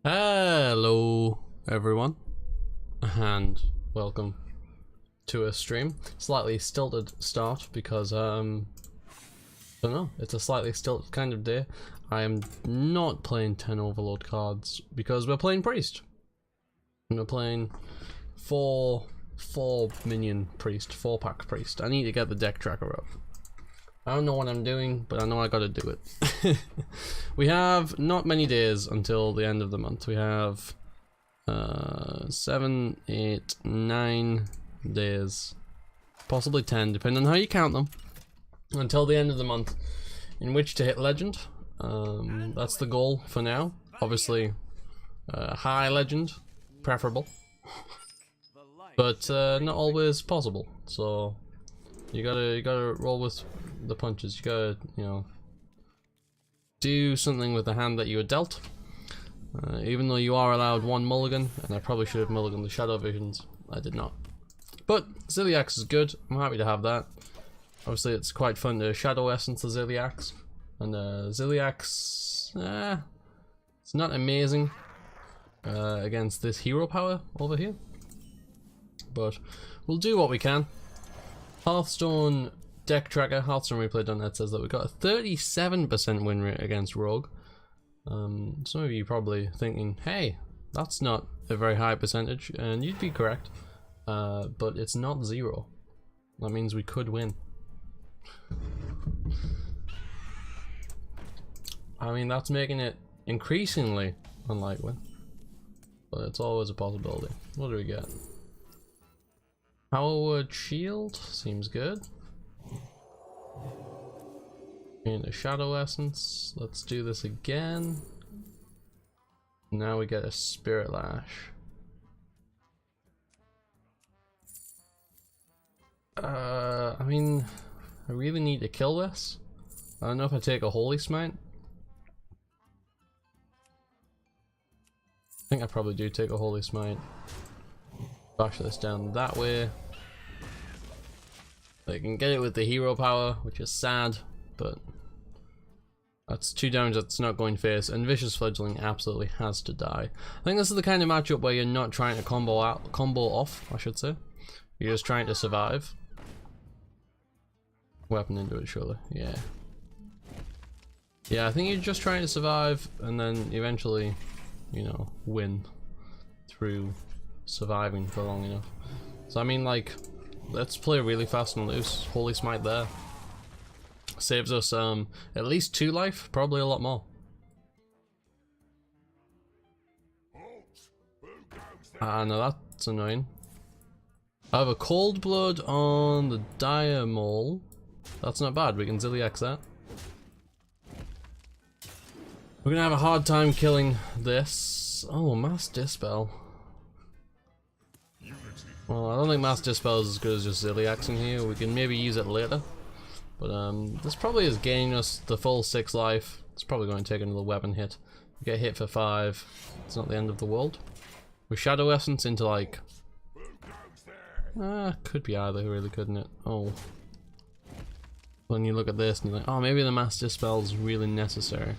Hello everyone and welcome to a stream. Slightly stilted start because I don't know, it's a slightly stilted kind of day. I am not playing 10 overload cards because we're playing priest. And we're playing 4 minion priest, 4-pack priest. I need to get the deck tracker up. I don't know what I'm doing, but I know I gotta do it. We have not many days until the end of the month. We have 7, 8, 9 days, possibly 10, depending on how you count them, until the end of the month in which to hit legend. That's the goal for now. Obviously, high legend, preferable, but not always possible. So you gotta roll with the punches. You gotta, do something with the hand that you were dealt. Even though you are allowed 1 mulligan, and I probably should have mulliganed the shadow visions, I did not. But Ziliax is good. I'm happy to have that. Obviously, it's quite fun to shadow essence the Ziliax, and Ziliax, it's not amazing against this hero power over here, but we'll do what we can. Hearthstone deck tracker, Hearthstone-replay.net says that we got a 37% win rate against Rogue. Some of you probably thinking, hey, that's not a very high percentage, and you'd be correct, but it's not 0. That means we could win. I mean, that's making it increasingly unlikely, but it's always a possibility. What do we get? Power Shield seems good. And a Shadow Essence. Let's do this again. Now we get a Spirit Lash. I mean, I really need to kill this. I don't know if I take a Holy Smite. I think I probably do take a Holy Smite. Bash this down that way. They can get it with the hero power, which is sad, but that's 2 damage that's not going face, and Vicious Fledgling absolutely has to die. I think this is the kind of matchup where you're not trying to combo off, I should say. You're just trying to survive. Weapon into it, surely. Yeah. Yeah, I think you're just trying to survive, and then eventually, win through surviving for long enough. So I mean, like, let's play really fast and loose. Holy Smite there. Saves us at least 2 life, probably a lot more. Ah, no, that's annoying. I have a Cold Blood on the Dire Maul. That's not bad, we can Ziliax that. We're gonna have a hard time killing this. Oh, Mass Dispel. Well, I don't think Mass Dispel is as good as just Ziliax in here. We can maybe use it later. But this probably is gaining us the full 6 life. It's probably going to take another weapon hit. We get hit for 5. It's not the end of the world. With Shadow Essence into like... could be either, really, couldn't it? Oh. When you look at this and you're like, oh, maybe the Mass Dispel is really necessary.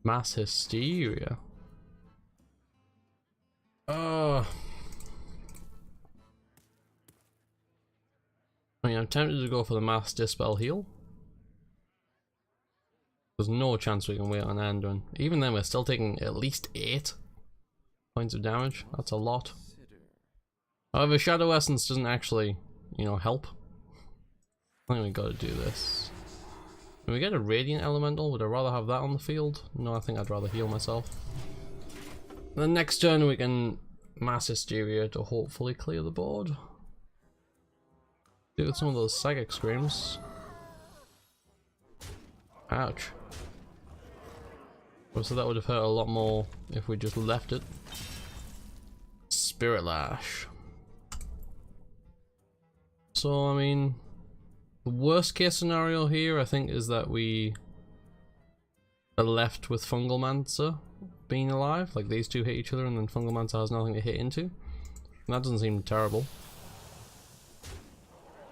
Mass Hysteria. Oh. I mean, I'm tempted to go for the Mass Dispel heal. There's no chance we can wait on end, and even then we're still taking at least 8 points of damage. That's a lot. However, Shadow Essence doesn't actually, help. I think we gotta do this. Can we get a Radiant Elemental? Would I rather have that on the field? No, I think I'd rather heal myself. The next turn we can Mass Hysteria to hopefully clear the board. Do with some of those Psychic Screams. Ouch. So that would have hurt a lot more if we just left it. Spirit Lash. So, I mean, the worst case scenario here, I think, is that we are left with Fungal Mancer being alive. Like, these two hit each other and then Fungal Mancer has nothing to hit into. And that doesn't seem terrible.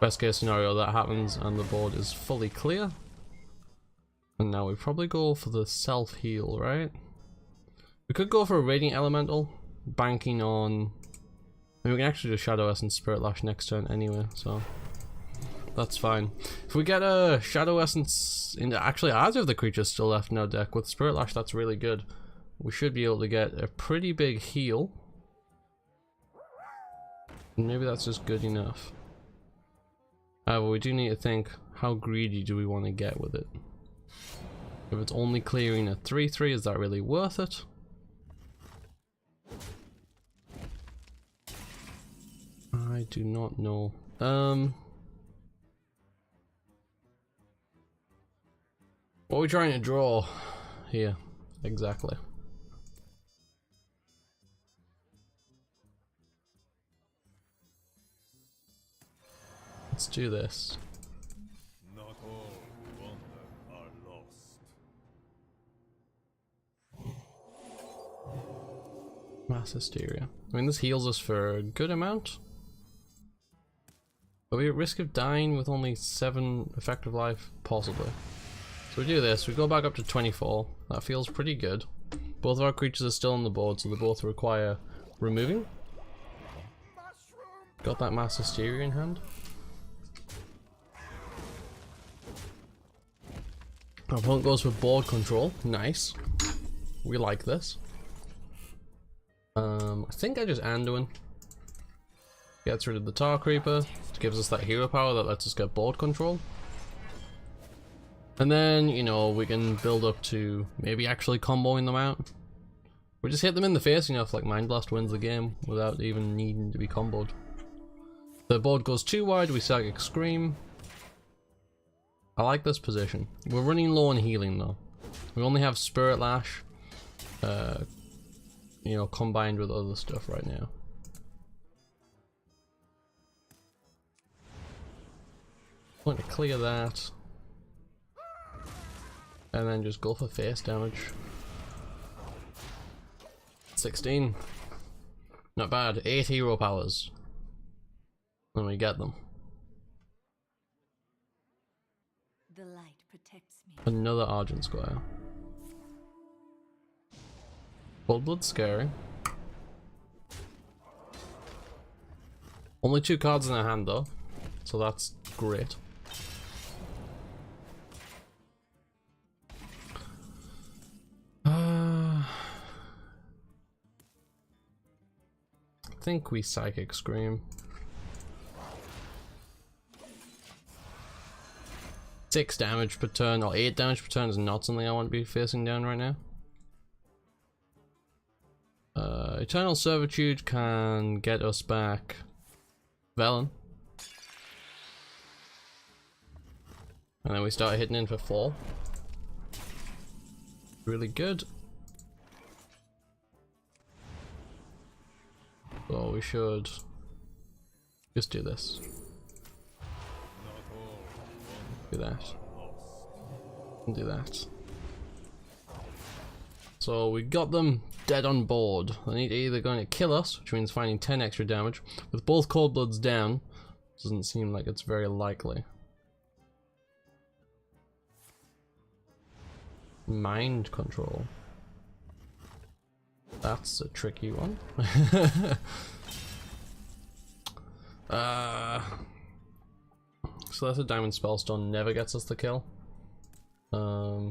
Best case scenario, that happens and the board is fully clear. And now we probably go for the self-heal, right? We could go for a Radiant Elemental, banking on... I mean, we can actually do Shadow Essence Spirit Lash next turn anyway, so... That's fine. If we get a Shadow Essence into actually either of the creatures still left in our deck, with Spirit Lash that's really good. We should be able to get a pretty big heal. And maybe that's just good enough. However, we do need to think, how greedy do we want to get with it? If it's only clearing a 3/3, is that really worth it? I do not know. What are we trying to draw here? Exactly. Let's do this. Not all who wander are lost. Mass Hysteria. I mean, this heals us for a good amount. Are we at risk of dying with only 7 effective life? Possibly. So we do this, we go back up to 24. That feels pretty good. Both of our creatures are still on the board, so they both require removing. Got that Mass Hysteria in hand. Our opponent goes for board control. Nice. We like this. I think I just Anduin. Gets rid of the Tar Creeper. It gives us that hero power that lets us get board control. And then, you know, we can build up to maybe actually comboing them out. We just hit them in the face enough, like Mind Blast wins the game without even needing to be comboed. The board goes too wide, we Psychic Scream. I like this position. We're running low on healing though. We only have Spirit Lash, you know, combined with other stuff right now. Want to clear that. And then just go for face damage. 16. Not bad. 8 hero powers. And we get them. The light protects me. Another Argent Squire. Coldblood's scary. Only 2 cards in our hand though, so that's great. I think we Psychic Scream. 6 damage per turn, or 8 damage per turn is not something I want to be facing down right now. Eternal Servitude can get us back Velen. And then we start hitting in for 4. Really good. So we should just do this. Do that. And do that. So we got them dead on board. They're either going to kill us, which means finding 10 extra damage. With both Coldbloods down, doesn't seem like it's very likely. Mind Control. That's a tricky one. So that's a Diamond Spellstone, never gets us the kill. I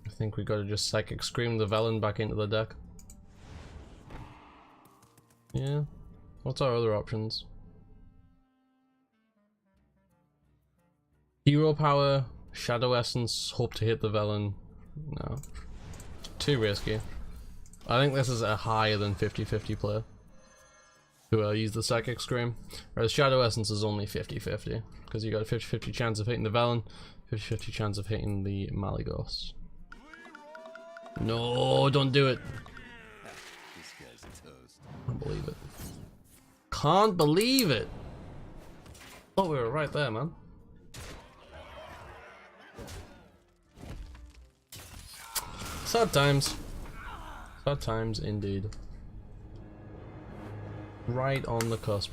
think we gotta just Psychic Scream the Velen back into the deck. Yeah. What's our other options? Hero Power, Shadow Essence, hope to hit the Velen. No. Too risky. I think this is a higher than 50-50 play to use the Psychic Scream, whereas Shadow Essence is only 50-50 because you got a 50-50 chance of hitting the Velen, 50-50 chance of hitting the Malygos. No, don't do it. This guy's toast. Can't believe it. Can't believe it. Oh, we were right there, man. Sad times. Sad times indeed. Right on the cusp.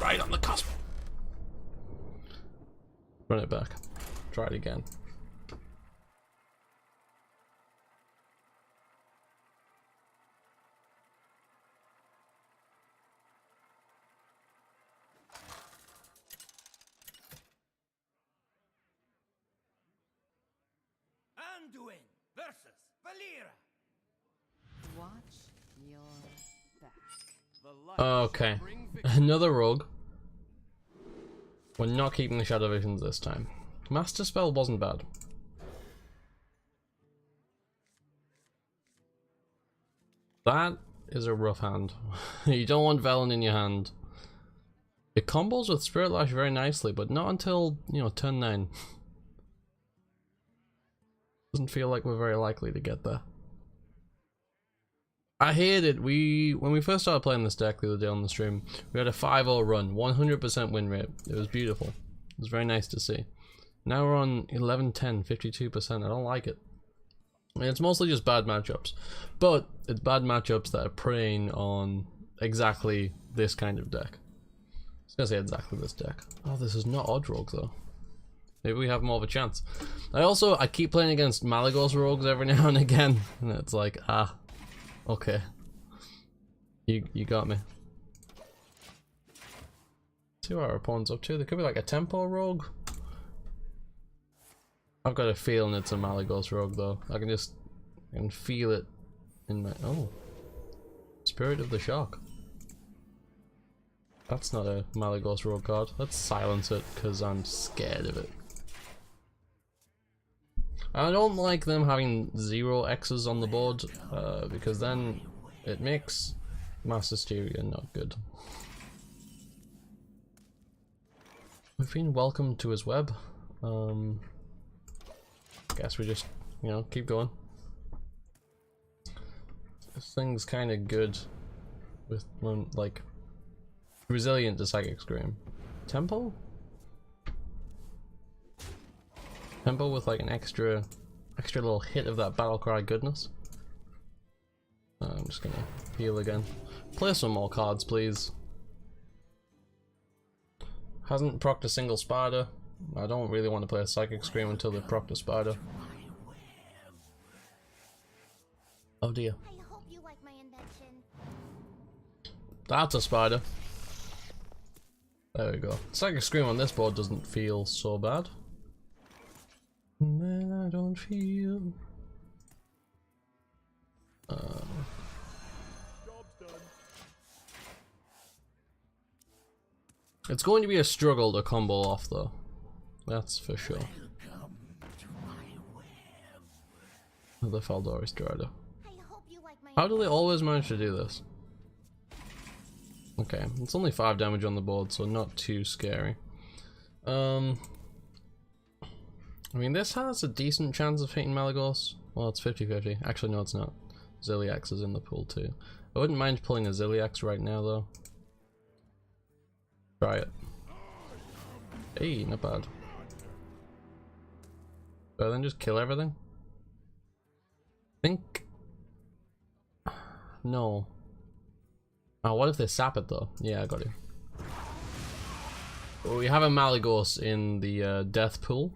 Right on the cusp. Run it back. Try it again. Anduin versus Valera. Watch your back. The light Okay, shall bring victory. another rogue. We're not keeping the shadow visions this time. Master spell wasn't bad. That is a rough hand. You don't want Velen in your hand. It combos with Spirit Lash very nicely, but not until, you know, turn 9. Doesn't feel like we're very likely to get there. I hated when we first started playing this deck the other day on the stream, we had a 5-0 run, 100% win rate. It was beautiful. It was very nice to see. Now we're on 11-10, 52%. I don't like it. I mean, it's mostly just bad matchups, but it's bad matchups that are preying on exactly this kind of deck. I was gonna say exactly this deck. Oh, this is not Odd Rogue though. Maybe we have more of a chance. I keep playing against Malygos rogues every now and again, and it's like, ah, okay, you got me. See what our opponent's up to. There could be like a tempo rogue. I've got a feeling it's a Malygos rogue though. I can feel it in my, oh, Spirit of the Shock. That's not a Malygos rogue card. Let's silence it because I'm scared of it. I don't like them having 0 X's on the board because then it makes Mass Hysteria not good. We've been welcomed to his web. Guess we just, you know, keep going. This thing's kind of good with like resilient to Psychic Scream. Tempo with like an extra little hit of that battle cry goodness. I'm just gonna heal again. Play some more cards, please. Hasn't procced a single spider. I don't really want to play a Psychic Scream until they procced a spider. Oh dear. I hope you like my invention. That's a spider. There we go. Psychic Scream on this board doesn't feel so bad. Man, I don't feel. It's going to be a struggle to combo off though. That's for sure. The Faldoris Strider. How do they always manage to do this? Okay, it's only 5 damage on the board, so not too scary. I mean, this has a decent chance of hitting Malygos. Well, it's 50-50. Actually, no, it's not. Ziliax is in the pool too. I wouldn't mind pulling a Ziliax right now, though. Try it. Hey, not bad. But then just kill everything? Think. No. Oh, what if they sap it though? Yeah, I got it. Well, we have a Malygos in the death pool.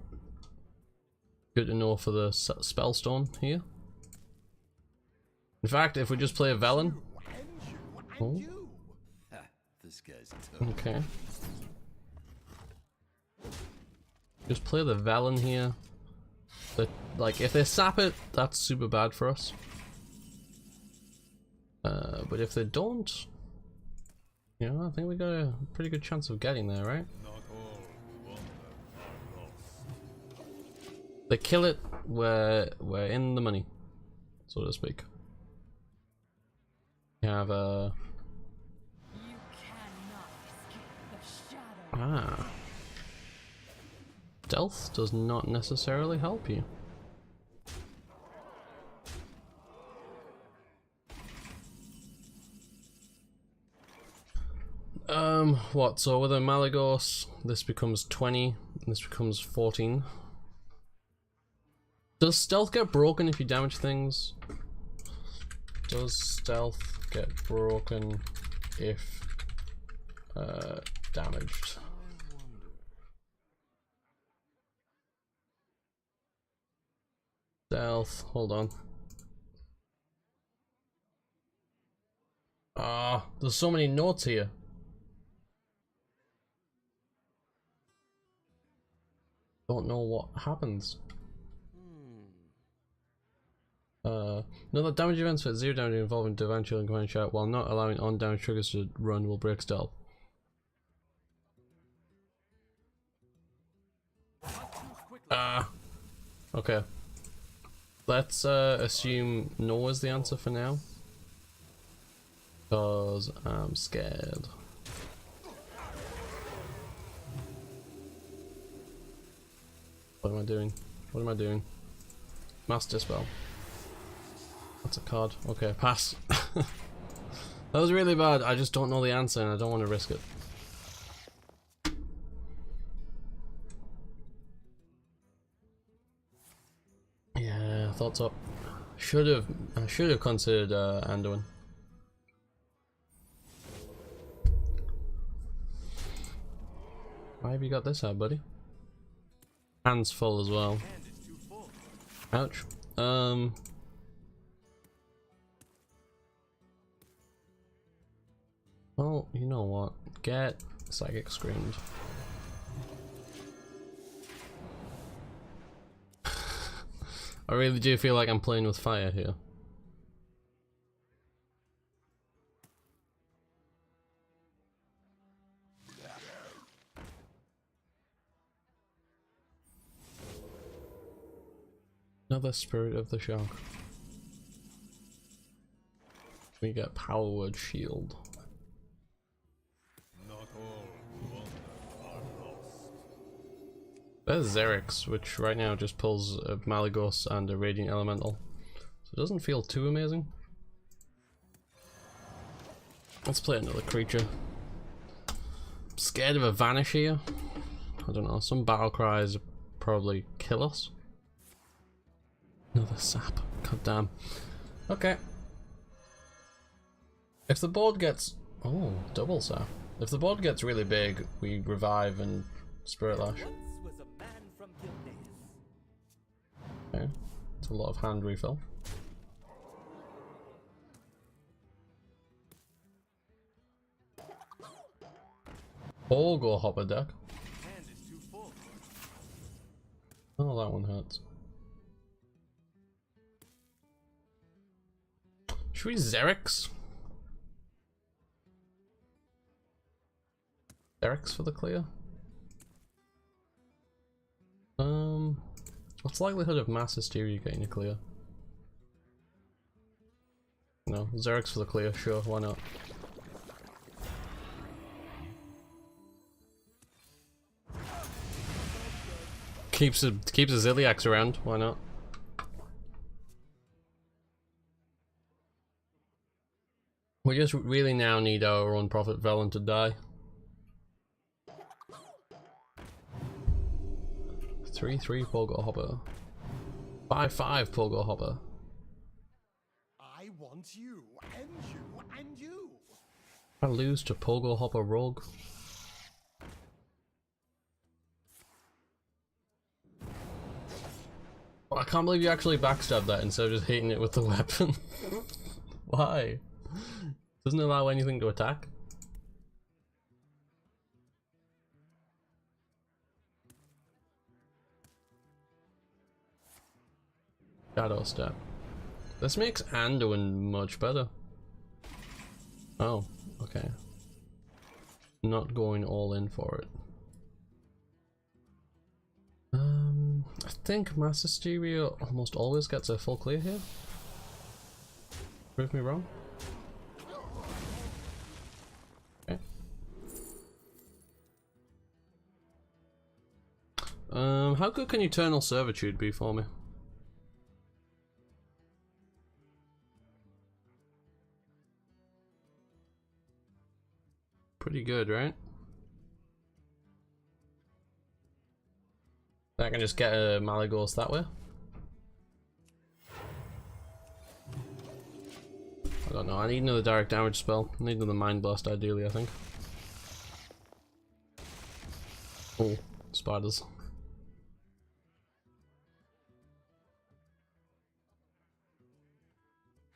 Good to know for the Spellstone here. In fact, if we just play a Velen. Oh. This guy's tough. Okay. Just play the Velen here. But like, if they sap it, that's super bad for us. But if they don't, you know, I think we got a pretty good chance of getting there, right? Not all who wander are lost. They kill it, we're in the money, so to speak. We have a You cannot escape the shadow. Stealth does not necessarily help you. What? So with a Malygos, this becomes 20, this becomes 14. Does stealth get broken if you damage things? Does stealth get broken if damaged? Stealth, hold on. Ah, there's so many notes here. Don't know what happens. Know that damage events with 0 damage involving divine shield and command shout while not allowing on damage triggers to run will break stealth. Okay. Let's assume no is the answer for now. Cause I'm scared. What am I doing? What am I doing? Master spell. That's a card. Okay, pass. That was really bad. I just don't know the answer and I don't want to risk it. Yeah, I thought so. I should have considered Anduin. Why have you got this out, buddy? Hands full as well. Ouch. Well, you know what? Get Psychic Screamed. I really do feel like I'm playing with fire here. Another Spirit of the Shark. We get Power Word Shield. Not all who wander are lost. There's Xerix, which right now just pulls a Malygos and a Radiant Elemental. So it doesn't feel too amazing. Let's play another creature. I'm scared of a Vanish here. I don't know, some battle cries probably kill us. Another sap. God damn. Okay. If the board gets... Oh, double sap. If the board gets really big, we revive and Spirit Lash. Was a man from Okay. It's a lot of hand refill. Pogo Hopper deck. Hand is too full. Oh, that one hurts. Should we Xerix? Xerix for the clear? What's the likelihood of Mass Hysteria getting a clear? No, Xerix for the clear, sure, why not? Keeps a Ziliax around, why not? We just really now need our own Prophet Velen to die. 3/3 Pogo Hopper. 5/5 Pogo Hopper. I want you, and you, and you. I lose to Pogo Hopper Rogue. Oh, I can't believe you actually backstabbed that instead of just hitting it with the weapon. Why? Doesn't allow anything to attack. Shadow Step. This makes Anduin much better. Oh, okay. Not going all in for it. I think Mass Hysteria almost always gets a full clear here. Prove me wrong. Okay. How good can Eternal Servitude be for me? Pretty good, right? I can just get a Malygos that way. I don't know, I need another direct damage spell. I need another Mind Blast ideally, I think. Oh, spiders.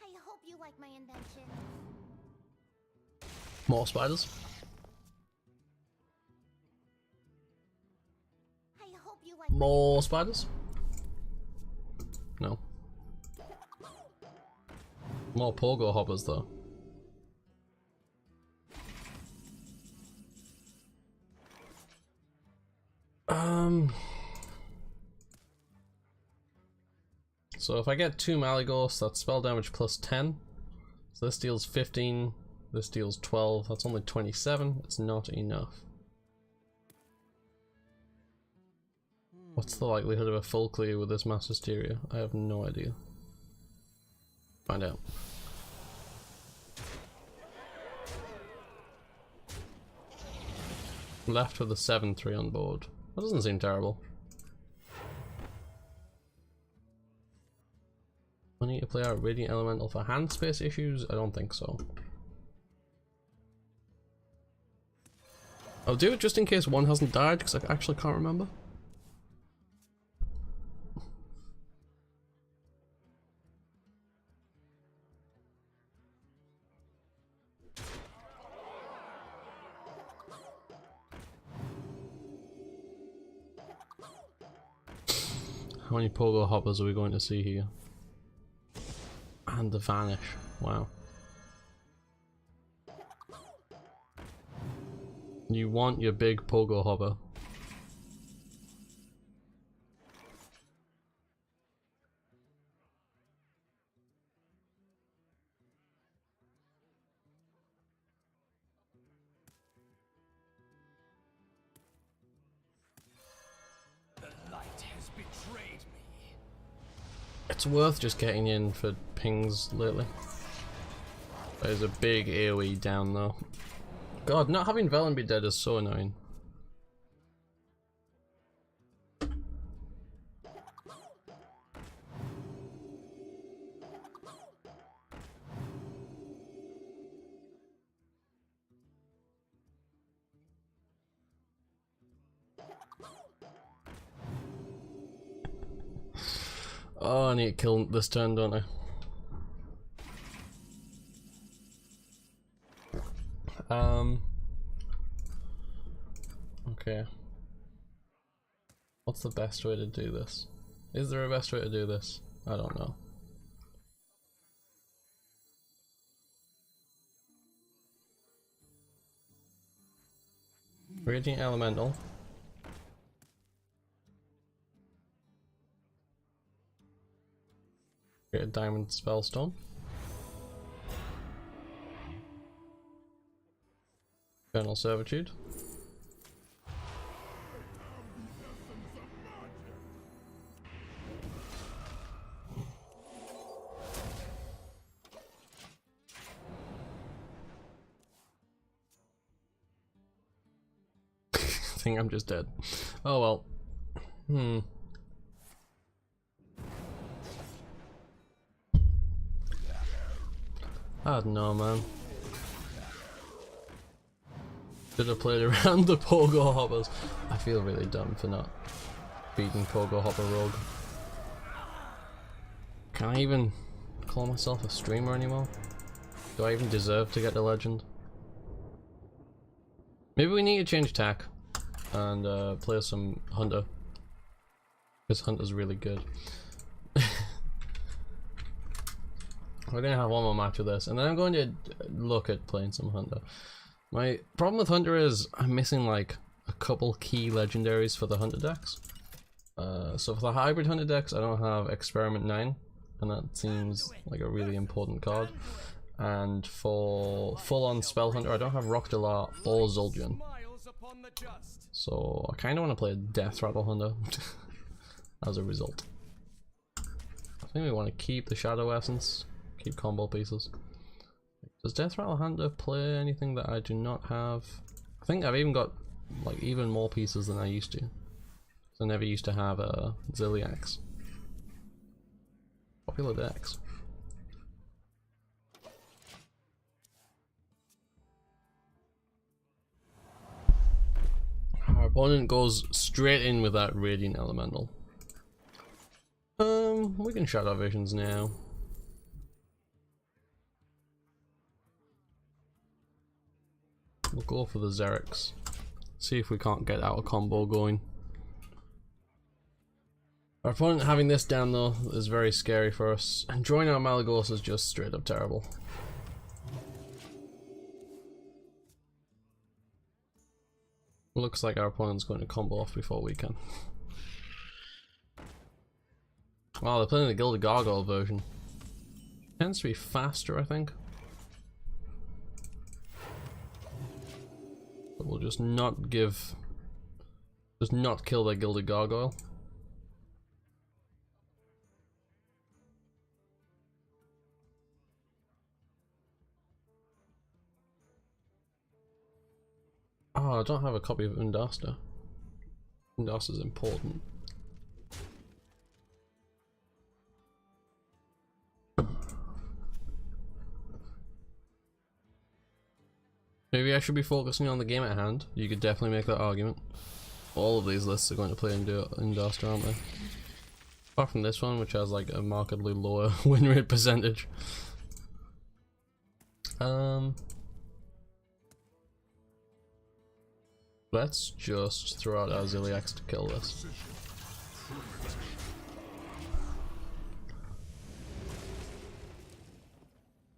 I hope you like my invention. More spiders. I hope you like More spiders. No. More pogo hoppers though. So if I get 2 Malygos, that's spell damage plus 10. So this deals 15, this deals 12, that's only 27, it's not enough. What's the likelihood of a full clear with this Mass Hysteria? I have no idea. Find out. Left with a 7-3 on board. That doesn't seem terrible. I need to play out Radiant Elemental for hand space issues? I don't think so. I'll do it just in case one hasn't died, because I actually can't remember. How many pogo hoppers are we going to see here? And the vanish. Wow. You want your big pogo hopper. It's worth just getting in for pings lately. There's a big AoE down though. God, not having Velen be dead is so annoying. Oh, I need to kill this turn, don't I? Okay. What's the best way to do this? Is there a best way to do this? I don't know. Radiant Elemental. Get a Diamond Spellstone. Eternal Servitude. I think I'm just dead. Oh well. I don't know, man. Should have played around the pogo hoppers. I feel really dumb for not beating pogo hopper rogue. Can I even call myself a streamer anymore? Do I even deserve to get the legend? Maybe we need to change tack and play some Hunter, because Hunter's really good. We're gonna have one more match with this, and then I'm going to look at playing some Hunter. My problem with Hunter is I'm missing like a couple key legendaries for the Hunter decks. So for the hybrid Hunter decks, I don't have Experiment 9, and that seems like a really important card. And for full-on Spell Hunter, I don't have Rockdelar or Zul'jin. So I kind of want to play a Death Rattle Hunter as a result. I think we want to keep the Shadow Essence. Keep combo pieces. Does Death Rattle Hunter play anything that I do not have? I think I've even got like even more pieces than I used to. I never used to have a Zilliax. Popular decks. Our opponent goes straight in with that Radiant Elemental. We can Shadow Visions now. We'll go for the Xerix. See if we can't get out a combo going. Our opponent having this down though is very scary for us, and drawing out Malagos is just straight up terrible. Looks like our opponent's going to combo off before we can. Oh, they're playing the Gilded Gargoyle version. Tends to be faster, I think. But we'll just not kill their Gilded Gargoyle. Oh, I don't have a copy of Undasta. Undasta's important. Maybe I should be focusing on the game at hand. You could definitely make that argument. All of these lists are going to play Undasta, aren't they? Apart from this one, which has like a markedly lower win rate percentage. Let's just throw out our Ziliax to kill this.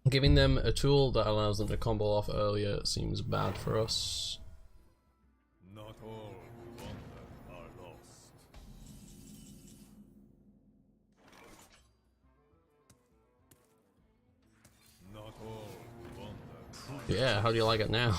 Giving them a tool that allows them to combo off earlier seems bad for us. Not all who wander are lost. Not all who wander. Yeah, how do you like it now?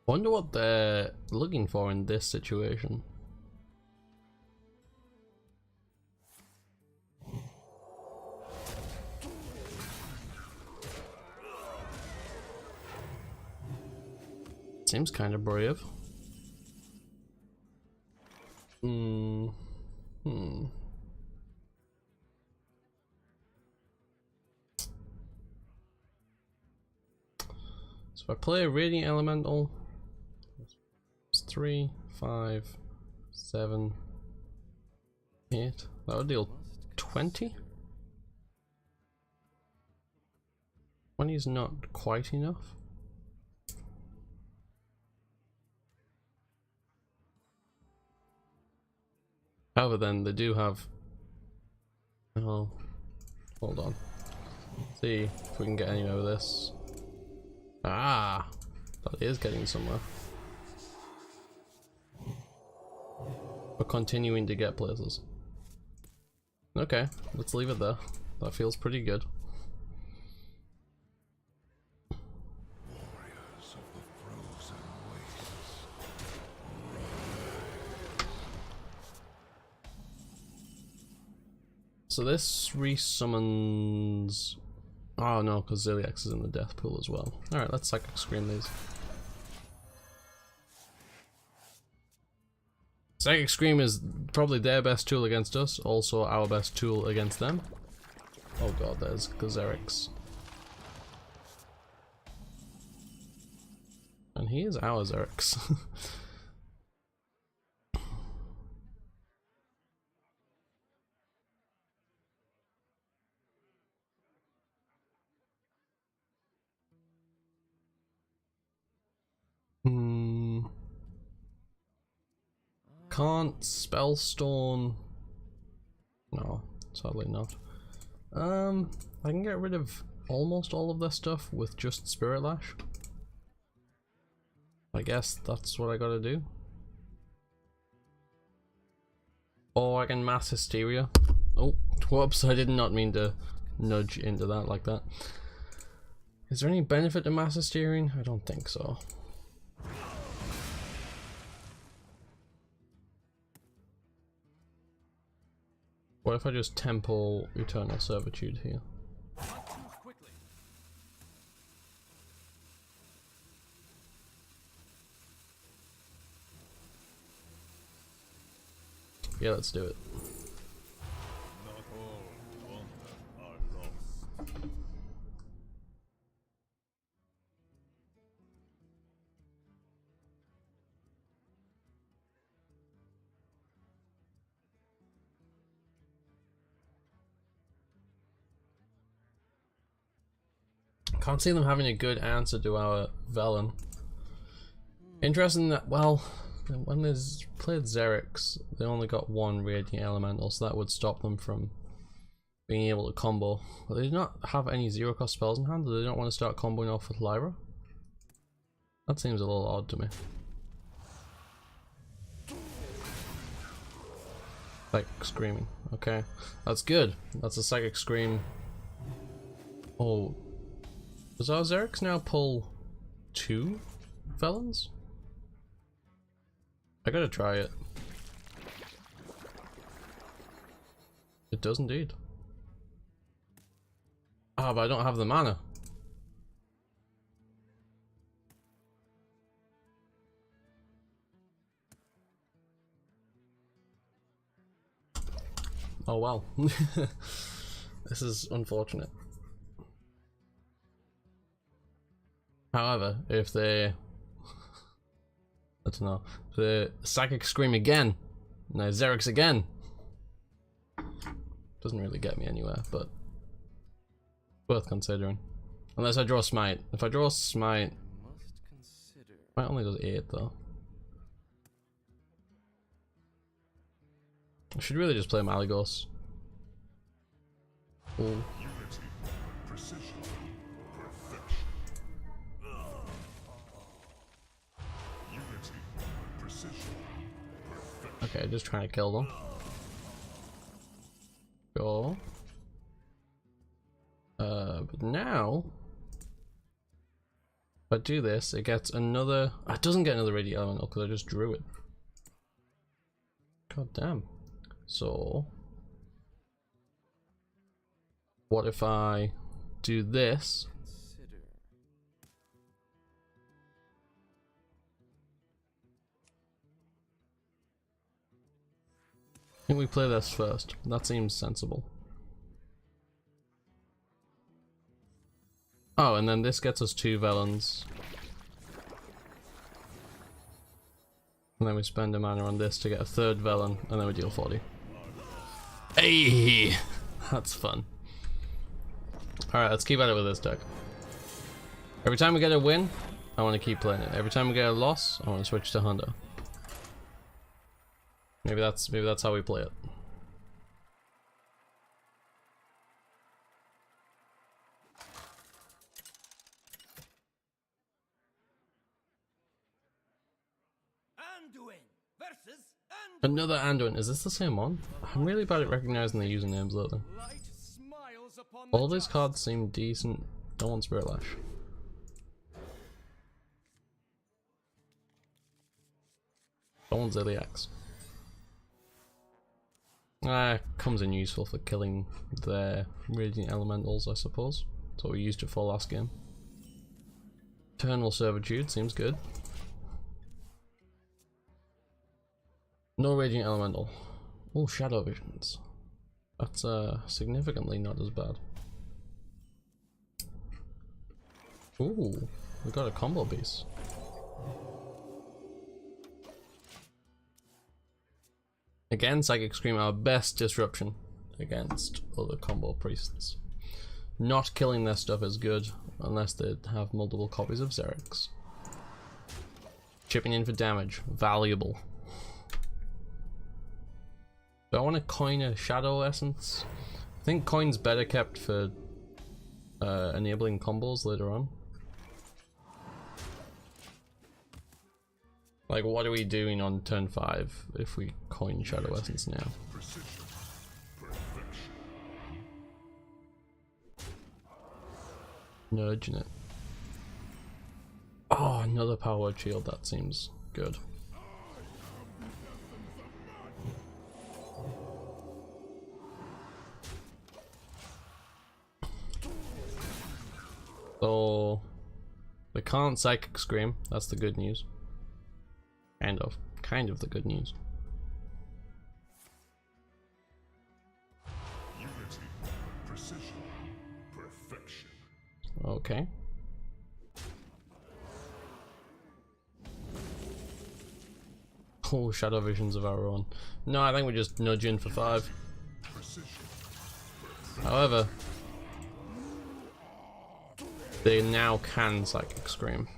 Wonder what they're looking for in this situation. Seems kind of brave. So if I play a Radiant Elemental, 3, 5, 7, 8. That would deal 20? 20 is not quite enough. However, then they do have. Oh, hold on. Let's see if we can get anywhere with this. Ah, that is getting somewhere. We're continuing to get places. Okay, let's leave it there. That feels pretty good. Warriors of the frozen wastes. So this resummons. Oh no, because Ziliax is in the death pool as well. Alright, let's Psychic Scream these. Psychic Scream is probably their best tool against us, also our best tool against them. Oh god, there's Gazerix. And he is our Zerix. Can't Spellstone. No, sadly not. I can get rid of almost all of their stuff with just Spirit Lash. I guess that's what I gotta do. Or I can Mass Hysteria. Oh, whoops, I did not mean to nudge into that like that. Is there any benefit to Mass Hysteriaing? I don't think so. What if I just temple Eternal Servitude here? Not too quickly. Yeah, let's do it. Not all who wander are lost. Can't see them having a good answer to our Velen. Interesting that, well, when they played Xerix, they only got one Radiant Elemental, so that would stop them from being able to combo. But they do not have any zero cost spells in hand, do they not want to start comboing off with Lyra? That seems a little odd to me. Psychic Screaming, okay. That's good. That's a Psychic Scream. Oh. Does our Xerix now pull 2 Felons? I gotta try it. It does indeed. Ah, but I don't have the mana. Oh well. This is unfortunate. However, if they... I don't know. If they Psychic Scream again, now Xerix again. Doesn't really get me anywhere, but worth considering. Unless I draw Smite. If I draw Smite, Smite only does 8 though. I should really just play Malygos. Ooh. Okay, just trying to kill them. Go. But now, if I do this, it gets another. It doesn't get another Radiant Elemental because I just drew it. God damn. So, what if I do this? I think we play this first. That seems sensible. Oh, and then this gets us 2 Velens. And then we spend a mana on this to get a 3rd Velen, and then we deal 40. Hey! That's fun. Alright, let's keep at it with this deck. Every time we get a win, I want to keep playing it. Every time we get a loss, I want to switch to Hunter. Maybe that's how we play it. Another Anduin. Is this the same one? I'm really bad at recognizing the usernames lately. All these cards seem decent. No one's Spirit Lash. No one's Iliax. Comes in useful for killing their Radiant Elementals, I suppose. That's what we used it for last game. Eternal Servitude seems good. No Radiant Elemental. Oh, Shadow Visions. That's significantly not as bad. Ooh, we got a combo piece. Again, Psychic Scream, our best disruption against other combo priests. Not killing their stuff is good, unless they have multiple copies of Xerix. Chipping in for damage, valuable. Do I want to coin a Shadow Essence? I think coin's better kept for enabling combos later on. Like, what are we doing on turn 5 if we coin Shadow Essence now? Nudging it. Oh, another powered shield, that seems good. So, they can't Psychic Scream, that's the good news. Kind of the good news. Unity, precision, perfection. Okay. Oh, Shadow Visions of our own. No, I think we're just nudging for 5. However, they now can Psychic Scream.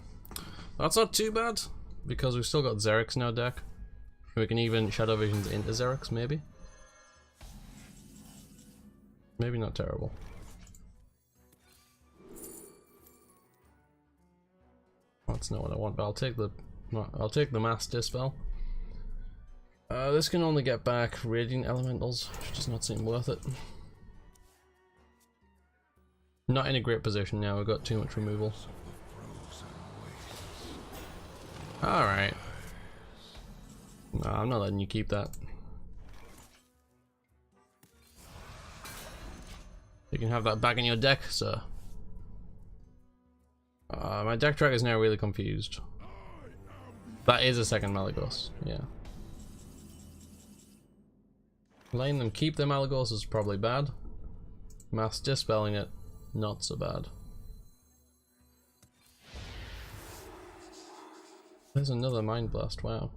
That's not too bad, because we've still got Xerix in our deck. We can even Shadow Visions into Xerix, maybe. Maybe not terrible. That's not what I want, but I'll take the Mass Dispel. This can only get back Radiant Elementals, which does not seem worth it. Not in a great position now, we've got too much removal. Alright. No, I'm not letting you keep that. You can have that back in your deck, sir. My deck track is now really confused. That is a second Malygos, yeah. Letting them keep their Malygos is probably bad. Mass Dispelling it, not so bad. There's another Mind Blast, wow.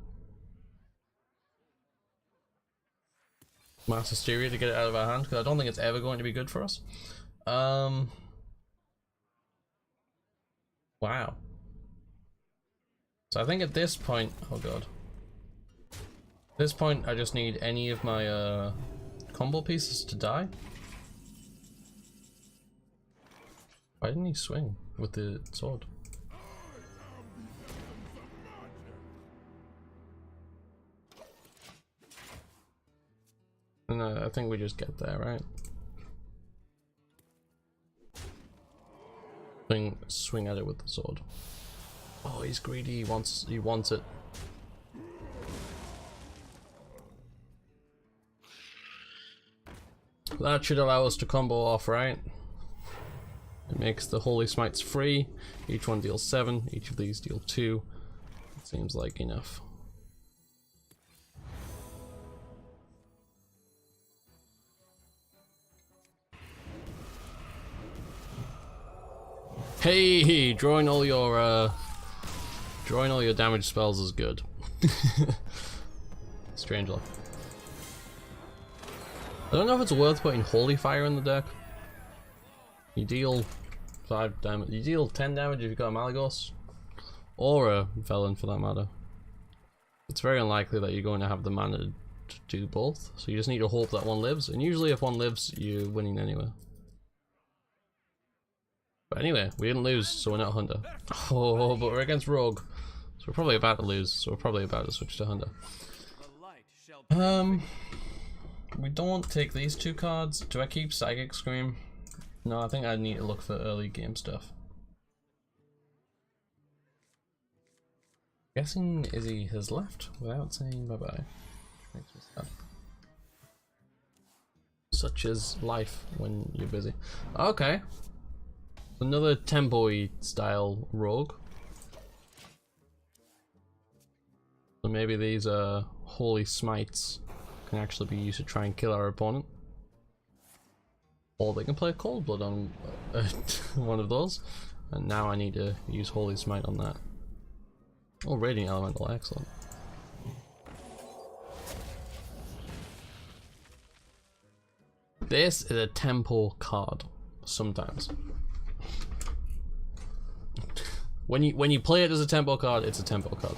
Mass Hysteria to get it out of our hand, because I don't think it's ever going to be good for us. Wow. So I think at this point, oh god. At this point I just need any of my combo pieces to die. Why didn't he swing with the sword? No, I think we just get there, right? Swing at it with the sword. Oh, he's greedy. He wants it. That should allow us to combo off, right? It makes the Holy Smites free. Each one deals 7. Each of these deal 2. It seems like enough. Hey, drawing all your damage spells is good. Strange luck. I don't know if it's worth putting Holy Fire in the deck. You deal 5 damage. You deal 10 damage if you've got a Malygos, or a Felon for that matter. It's very unlikely that you're going to have the mana to do both. So you just need to hope that one lives. And usually, if one lives, you're winning anyway. But anyway, we didn't lose, so we're not Hunter. Oh, but we're against Rogue, so we're probably about to lose. So we're probably about to switch to Hunter. We don't take these 2 cards. Do I keep Psychic Scream? No, I think I need to look for early game stuff. Guessing Izzy has left without saying bye bye. Makes me sad. Such is life when you're busy. Okay. Another tempo-y style rogue. So maybe these Holy Smites can actually be used to try and kill our opponent. Or they can play Cold Blood on one of those. And now I need to use Holy Smite on that. Oh, Radiant Elemental, excellent. This is a tempo card, sometimes. When you play it as a tempo card, it's a tempo card.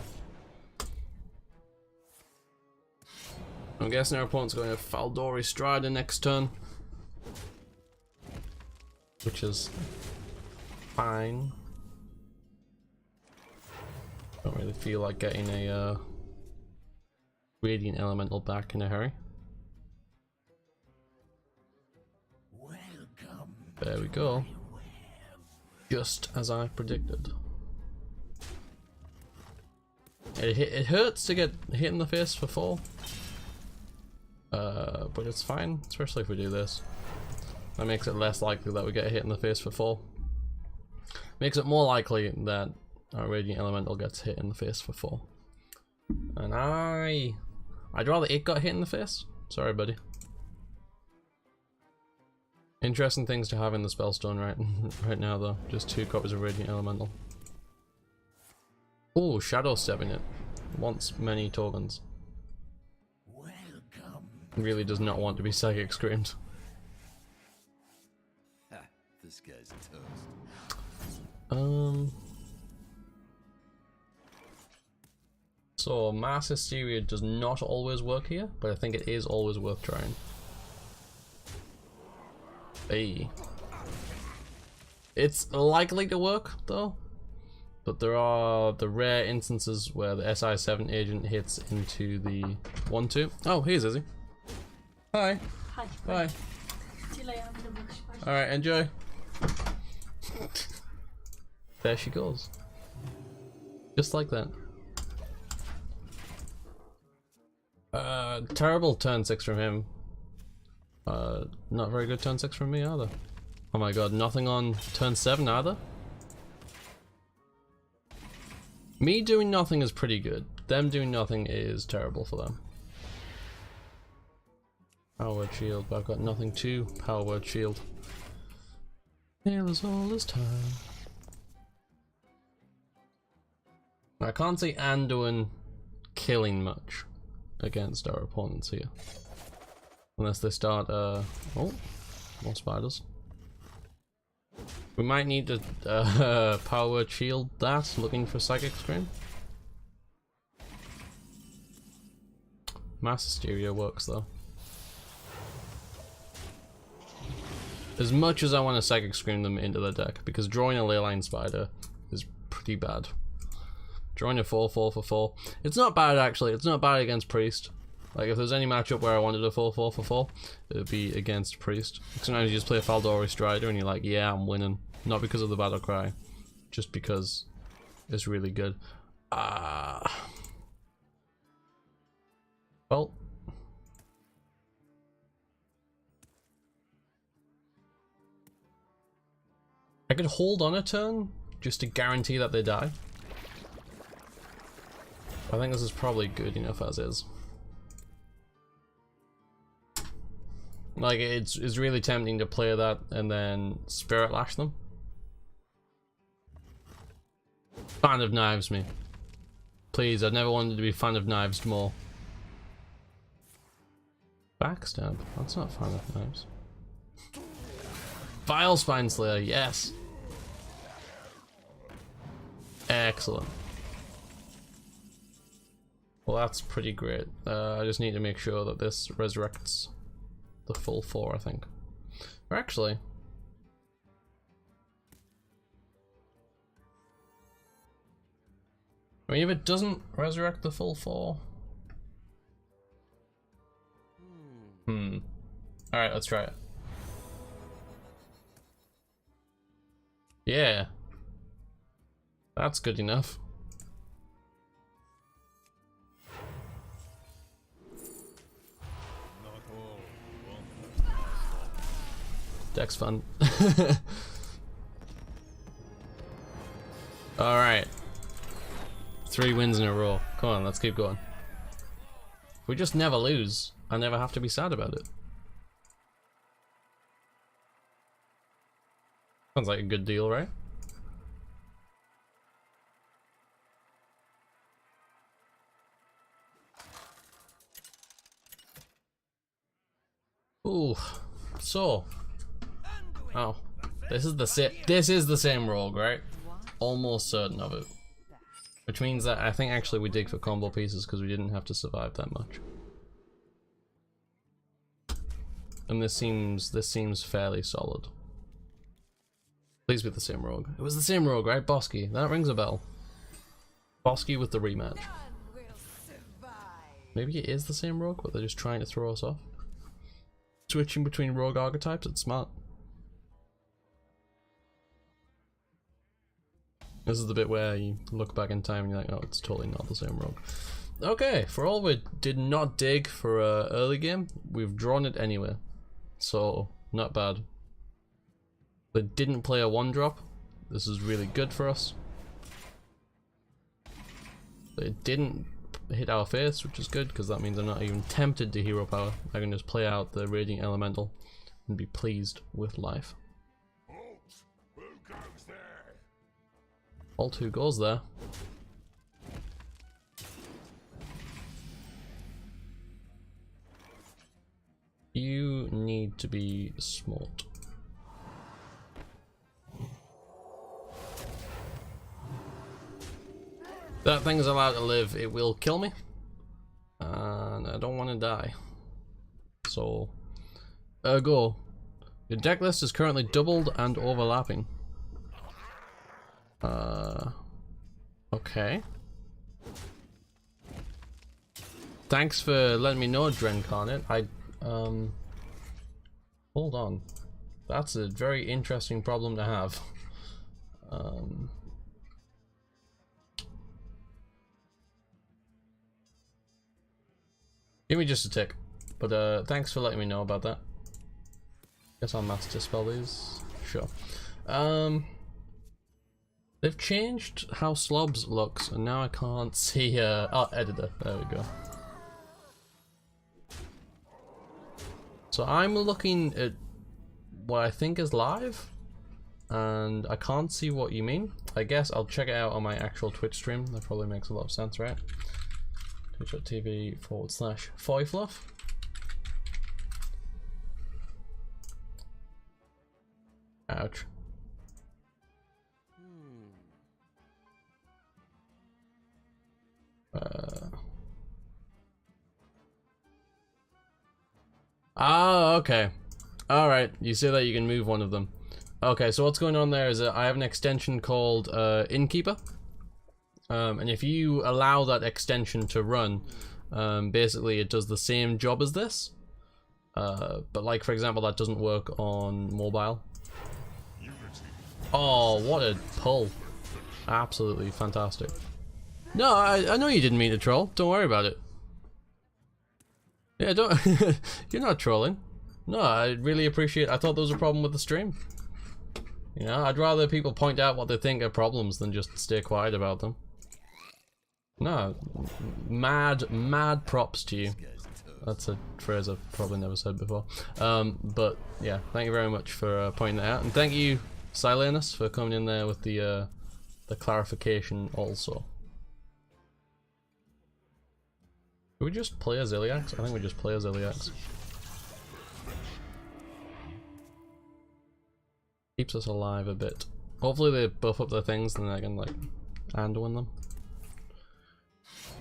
I'm guessing our opponent's going to Faldori Strider next turn, which is fine. Don't really feel like getting a Radiant Elemental back in a hurry. There we go. Just as I predicted. It hurts to get hit in the face for 4. But it's fine, especially if we do this. That makes it less likely that we get hit in the face for 4. Makes it more likely that our Radiant Elemental gets hit in the face for 4. And I'd rather it got hit in the face. Sorry, buddy. Interesting things to have in the Spellstone right now though. Just 2 copies of Radiant Elemental. Oh, Shadow Stepping it. Wants many tokens. Really does not want to be Psychic Screamed. This guy's toast. So Mass Hysteria does not always work here, but I think it is always worth trying. Hey. It's likely to work though, but there are the rare instances where the SI7 agent hits into the 1-2. Oh, here's Izzy. Hi. Hi. Bye. See you later. I'm gonna rush. Bye. Alright, enjoy. There she goes. Just like that. Terrible turn 6 from him. Not very good turn 6 from me either. Oh my god, nothing on turn 7 either? Me doing nothing is pretty good. Them doing nothing is terrible for them. Power word shield, but I've got nothing to power word shield. Hail is all this time. I can't see Anduin killing much against our opponents here. Unless they start, oh, more spiders. We might need to power word shield that, looking for Psychic Scream. Mass Hysteria works though. As much as I want to Psychic Scream them into the deck, because drawing a Leyline Spider is pretty bad. Drawing a 4/4 for 4. It's not bad actually, it's not bad against Priest. Like if there's any matchup where I wanted a 4/4 for 4, it would be against Priest. Sometimes you just play a Faldori Strider and you're like, yeah, I'm winning. Not because of the battle cry, just because it's really good. Well. I could hold on a turn just to guarantee that they die. I think this is probably good enough as is. Like it's really tempting to play that and then Spirit Lash them. Fan of Knives me. Please, I've never wanted to be Fan of Knives more. Backstab? That's not Fan of Knives. Vile Spine Slayer, yes. Excellent. Well, that's pretty great. I just need to make sure that this resurrects the full 4, I think. Or actually... I mean, if it doesn't resurrect the full 4... Alright, let's try it. Yeah. That's good enough. Not all wonders are Deck's fun. Alright. 3 wins in a row. Come on, let's keep going. We just never lose. I never have to be sad about it. Sounds like a good deal, right? Ooh. So. Oh. This is the same rogue, right? Almost certain of it. Which means that I think actually we dig for combo pieces because we didn't have to survive that much. And this seems fairly solid. Please be the same rogue. It was the same rogue, right? Bosky. That rings a bell. Bosky with the rematch. Maybe it is the same rogue, but they're just trying to throw us off. Switching between rogue archetypes, it's smart. This is the bit where you look back in time and you're like, oh, it's totally not the same rogue. Okay, for all we did not dig for an early game, we've drawn it anyway. So, not bad. They didn't play a 1-drop. This is really good for us. They didn't hit our face, which is good, because that means I'm not even tempted to hero power. I can just play out the Raging Elemental and be pleased with life. Alt who goes there? You need to be smart. That thing is allowed to live, it will kill me. And I don't want to die. So, ergo, your deck list is currently doubled and overlapping. Okay. Thanks for letting me know, Drencarnate. Hold on. That's a very interesting problem to have. Give me just a tick. But thanks for letting me know about that. Guess I'll mass dispel these. Sure. They've changed how slobs looks, and now I can't see oh, editor. There we go. So I'm looking at what I think is live, and I can't see what you mean. I guess I'll check it out on my actual Twitch stream. That probably makes a lot of sense, right? Twitch.tv/foyfluff. Ouch. Ah, okay. Alright, you say that you can move one of them. Okay, so what's going on there is that I have an extension called Innkeeper. And if you allow that extension to run, basically it does the same job as this. But like, for example, that doesn't work on mobile. Oh, what a pull. Absolutely fantastic. No, I know you didn't mean to troll. Don't worry about it. Yeah, don't. You're not trolling. No, I really appreciate. I thought there was a problem with the stream. You know, I'd rather people point out what they think are problems than just stay quiet about them. No, mad props to you. That's a phrase I've probably never said before. But yeah, thank you very much for pointing that out, and thank you, Silenus, for coming in there with the clarification also. Do we just play as Iliax? I think we just play as Iliax. Keeps us alive a bit. Hopefully they buff up their things and I can like Anduin them.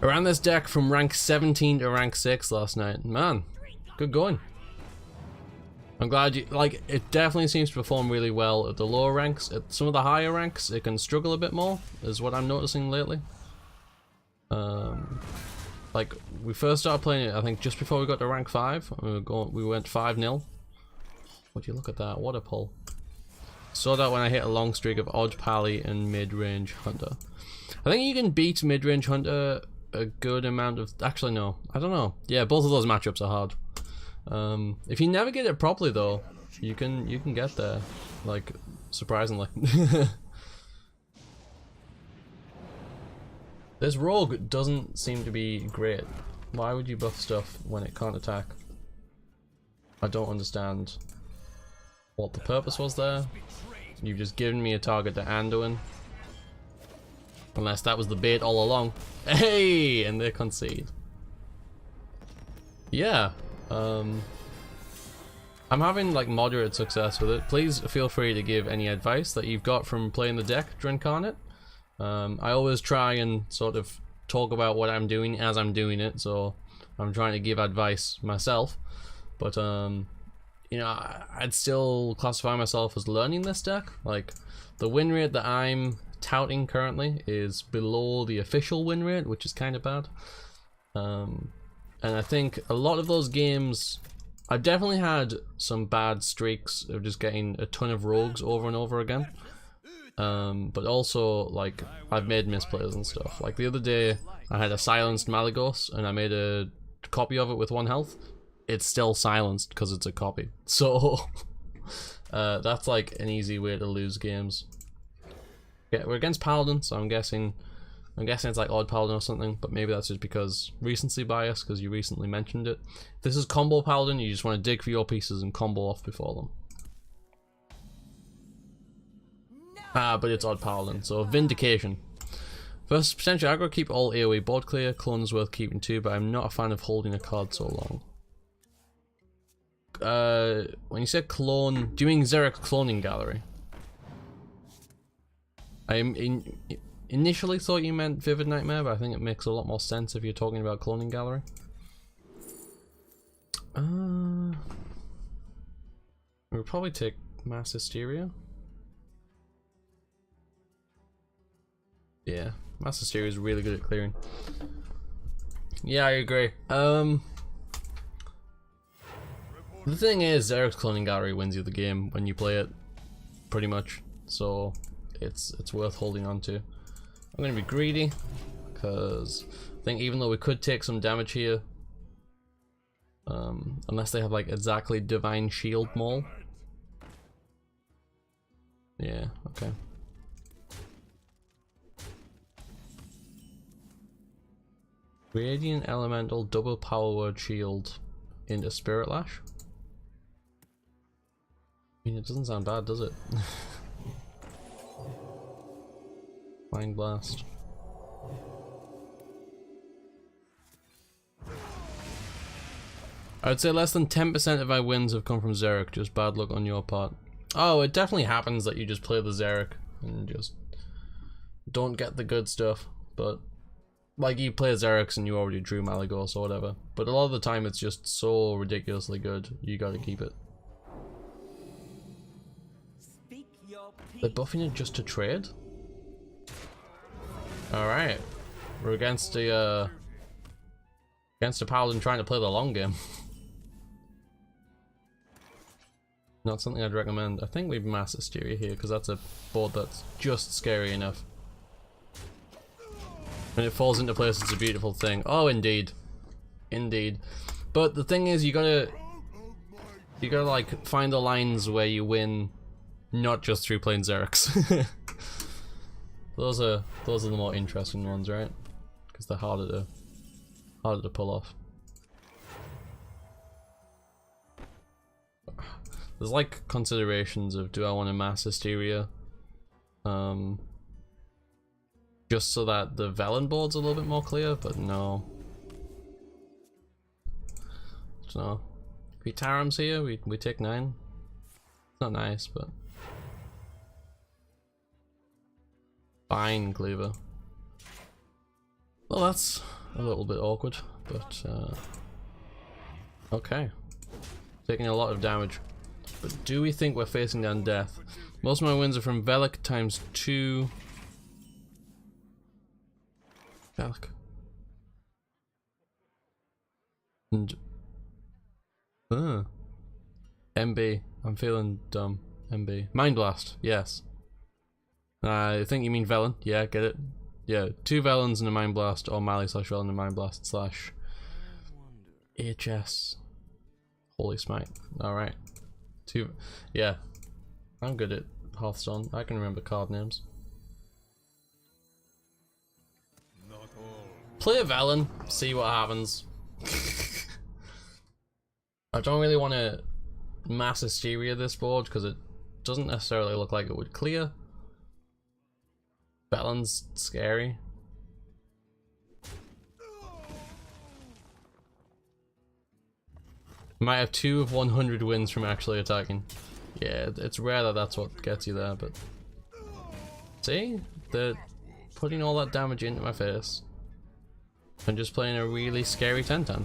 I ran this deck from rank 17 to rank 6 last night. Man, good going. I'm glad you like it. Definitely seems to perform really well at the lower ranks. At some of the higher ranks it can struggle a bit more, is what I'm noticing lately. Like we first started playing it I think just before we got to rank 5. We went 5-0. Would you look at that, what a pull. Saw that when I hit a long streak of Odd Pally and Mid-Range Hunter. I think you can beat Mid-Range Hunter a good amount of... Actually, no. I don't know. Yeah, both of those matchups are hard. If you navigate it properly, though, you can get there. Like, surprisingly. This rogue doesn't seem to be great. Why would you buff stuff when it can't attack? I don't understand what the purpose was there. You've just given me a target to Anduin. Unless that was the bait all along. Hey! And they concede. Yeah. I'm having like moderate success with it. Please feel free to give any advice that you've got from playing the deck, Drencarnate. I always try and sort of talk about what I'm doing as I'm doing it, so I'm trying to give advice myself. But you know, I'd still classify myself as learning this deck. Like, the win rate that I'm touting currently is below the official win rate, which is kind of bad. And I think a lot of those games, I've definitely had some bad streaks of just getting a ton of rogues over and over again. But also, like, I've made misplays and stuff. Like, the other day, I had a silenced Malygos, and I made a copy of it with 1 health. It's still silenced because it's a copy. So that's like an easy way to lose games. Yeah, we're against Paladin, so I'm guessing it's like Odd Paladin or something, but maybe that's just because recency bias, because you recently mentioned it. If this is combo Paladin, you just want to dig for your pieces and combo off before them. But it's Odd Paladin, so Vindication. First potential aggro, keep all AoE board clear. Clone is worth keeping too, but I'm not a fan of holding a card so long. When you say clone, do you mean Xeric's cloning gallery? initially thought you meant Vivid Nightmare, but I think it makes a lot more sense if you're talking about Cloning Gallery. We'll probably take Mass Hysteria. Yeah, Mass Hysteria is really good at clearing. Yeah, I agree. The thing is, Eric's Cloning Gallery wins you the game when you play it, pretty much. So it's worth holding on to. I'm gonna be greedy because I think even though we could take some damage here, unless they have like exactly Divine Shield Maul. Yeah, okay. Radiant Elemental double power word shield into Spirit Lash. I mean, it doesn't sound bad, does it? Mind Blast. I would say less than 10% of my wins have come from Xeric, just bad luck on your part. Oh, it definitely happens that you just play the Xeric and just don't get the good stuff, but like you play Xerix and you already drew Malagos or whatever, but a lot of the time it's just so ridiculously good, you gotta keep it. They're buffing it just to trade? Alright. We're against a paladin trying to play the long game. Not something I'd recommend. I think we've Mass Hysteria here because that's a board that's just scary enough. When it falls into place, it's a beautiful thing. Oh, indeed. Indeed. But the thing is, you gotta like find the lines where you win, not just through playing Xerix. Those are the more interesting ones, right? Because they're harder to pull off. There's like considerations of, do I want to Mass Hysteria? Just so that the Velen board's a little bit more clear, but no. So, if we Tarum's here, we take 9. It's not nice, but fine, Cleaver. Well, that's a little bit awkward, but okay. Taking a lot of damage. But do we think we're facing down death? Most of my wins are from Velik times 2. Velik. And MB. I'm feeling dumb. MB. Mind Blast, yes. I think you mean Velen. Yeah, get it. Yeah, 2 Velens and a Mind Blast, or Mali / Velen and a Mind Blast / HS. Holy Smite. Alright. 2. Yeah. I'm good at Hearthstone. I can remember card names. Play a Velen, see what happens. I don't really want to Mass Hysteria this board because it doesn't necessarily look like it would clear. Velen's scary. Might have 2 of 100 wins from actually attacking. Yeah, it's rare that that's what gets you there, but see? They're putting all that damage into my face and just playing a really scary 10-10.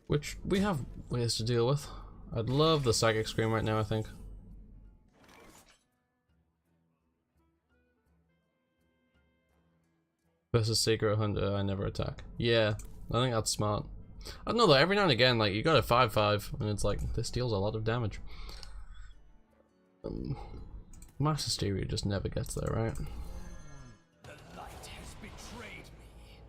Which we have ways to deal with. I'd love the Psychic Scream right now, I think. Versus Secret Hunter, I never attack. Yeah, I think that's smart. I don't know though, every now and again, like, you got a 5/5, and it's like, this deals a lot of damage. Mass Hysteria just never gets there, right? The light has betrayed me.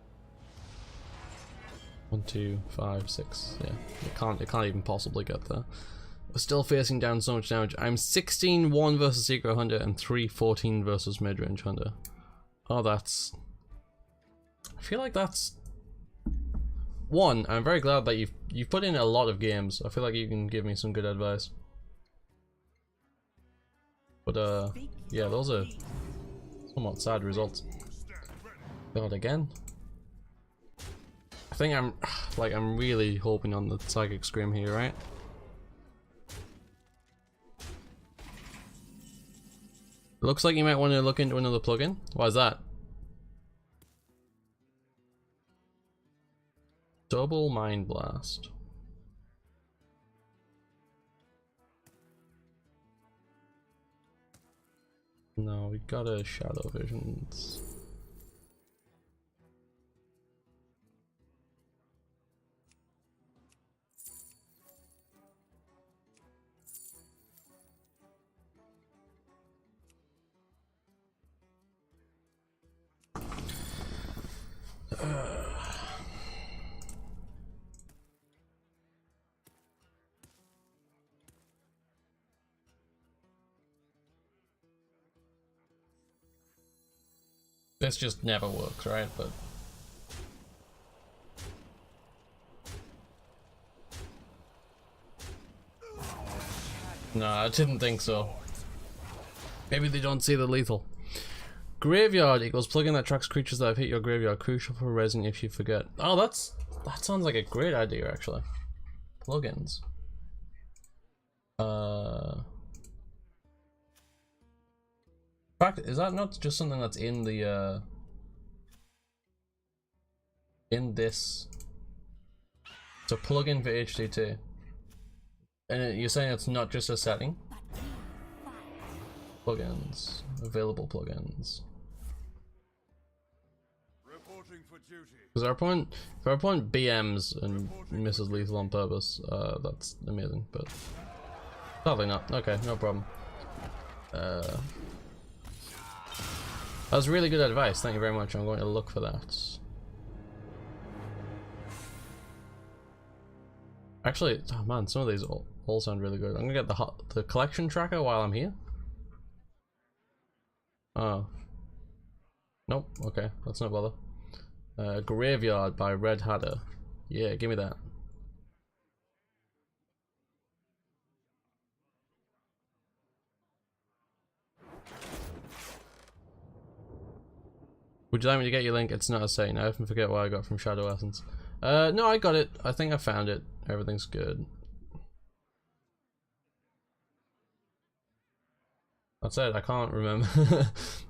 1, 2, 5, 6. Yeah, it can't even possibly get there. We're still facing down so much damage. I'm 16-1 versus Secret Hunter and 3-14 versus Midrange Hunter. Oh, that's... I feel like that's... One, I'm very glad that you've put in a lot of games. I feel like you can give me some good advice. But yeah, those are somewhat sad results. God, again. I think I'm really hoping on the Psychic Scream here, right? Looks like you might want to look into another plugin. Why is that? Double Mind Blast. No, we got a Shadow Visions. This just never works, right? But no, I didn't think so. Maybe they don't see the lethal. Graveyard equals plugin that tracks creatures that have hit your graveyard. Crucial for resin if you forget. Oh, that sounds like a great idea actually. Plugins. In fact, is that not just something that's in the in this? It's a plugin for HDT. And you're saying it's not just a setting? Plugins. Available plugins. Reporting for duty. Because if our opponent BMs and misses lethal on purpose, that's amazing, but probably not. Okay, no problem. That was really good advice, thank you very much. I'm going to look for that. Actually, oh man, some of these all sound really good. I'm gonna get the collection tracker while I'm here. Oh. Nope, okay, let's not bother. Graveyard by Red Hatter. Yeah, give me that. Would you like me to get your link? It's not a saying. I often forget what I got from Shadow Essence. No, I got it. I think I found it. Everything's good. That's it. I can't remember. I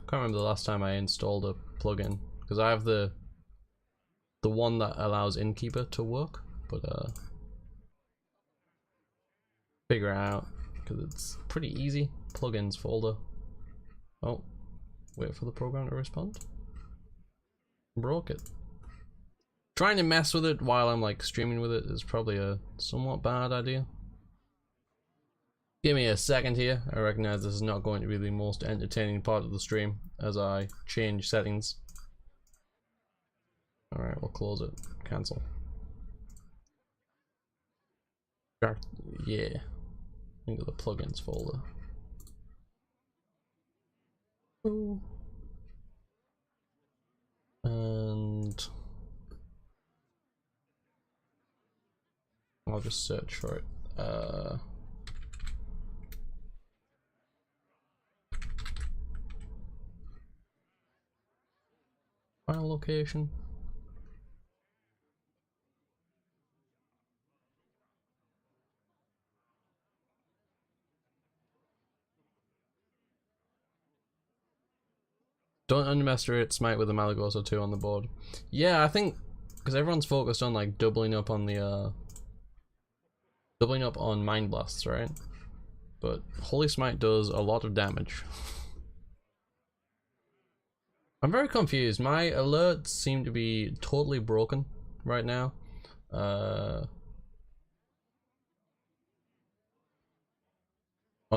can't remember the last time I installed a plugin because I have the one that allows Innkeeper to work, but figure it out because it's pretty easy. Plugins folder. Oh, wait for the program to respond. Broke it. Trying to mess with it while I'm like streaming with it is probably a somewhat bad idea. Give me a second here. I recognize this is not going to be the most entertaining part of the stream as I change settings. Alright, we'll close it. Cancel. Yeah. Into the plugins folder. Ooh. And I'll just search for it. Final location. Don't underestimate Smite with a Malagos or two on the board. Yeah, I think because everyone's focused on like doubling up on the doubling up on Mind Blasts, right? But Holy Smite does a lot of damage. I'm very confused. My alerts seem to be totally broken right now. On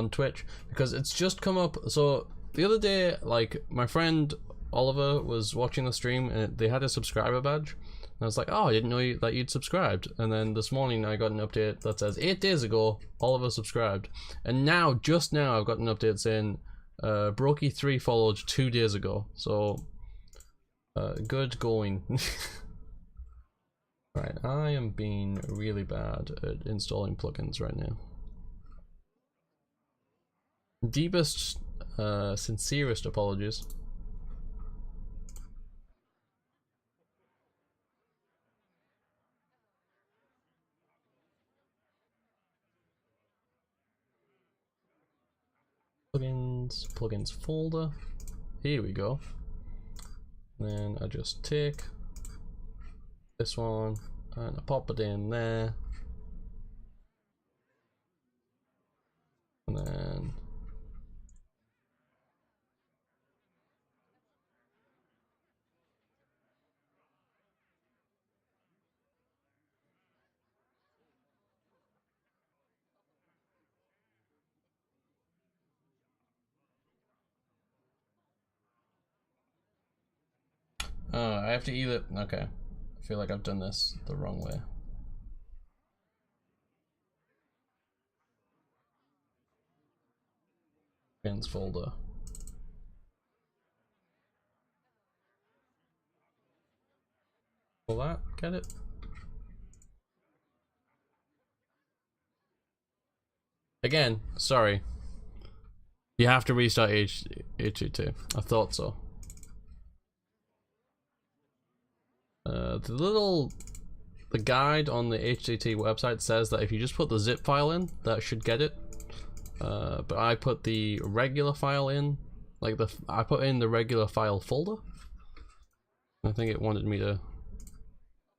Twitch because it's just come up. So the other day, like my friend Oliver was watching the stream and they had a subscriber badge. And I was like, oh, I didn't know that you'd subscribed. And then this morning I got an update that says 8 days ago, Oliver subscribed. And now, just now, I've got an update saying Brokey3 followed 2 days ago. So, good going. Right, I am being really bad at installing plugins right now. Deepest, sincerest apologies. Plugins. plugins folder. Here we go. Then I just take this one and I pop it in there. And then oh, I have to either, okay. I feel like I've done this the wrong way. Plugins folder. Will that get it? Again, sorry. You have to restart H2. I thought so. The guide on the HTT website says that if you just put the zip file in, that should get it. But I put the regular file in, I put in the regular file folder. I think it wanted me to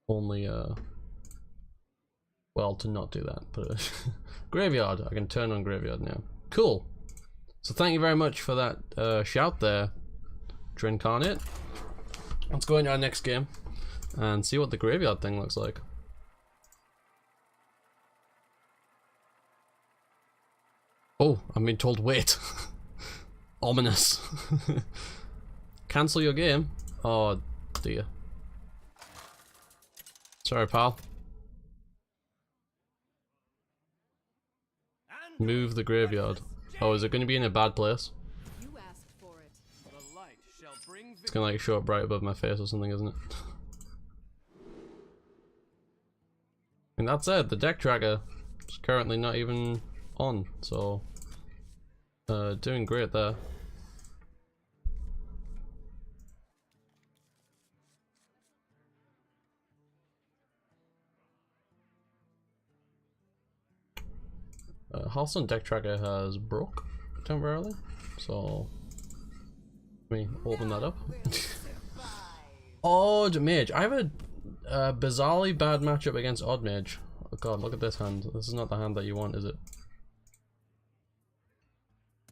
only, well, to not do that, but Graveyard, I can turn on Graveyard now. Cool. So thank you very much for that shout there, Drincarnate. Let's go into our next game and see what the Graveyard thing looks like. Oh, I'm being told wait. Ominous. Cancel your game? Oh dear. Sorry, pal. Move the graveyard. Oh, is it going to be in a bad place? You asked for it. The light shall bring It's going to like show up right above my face or something, isn't it? And that's it. The deck tracker is currently not even on, so doing great there. Hearthstone deck tracker has broke temporarily, so let me open that up. Odd Mage. I have a bizarrely bad matchup against Odd Mage. Oh god, look at this hand. This is not the hand that you want, is it?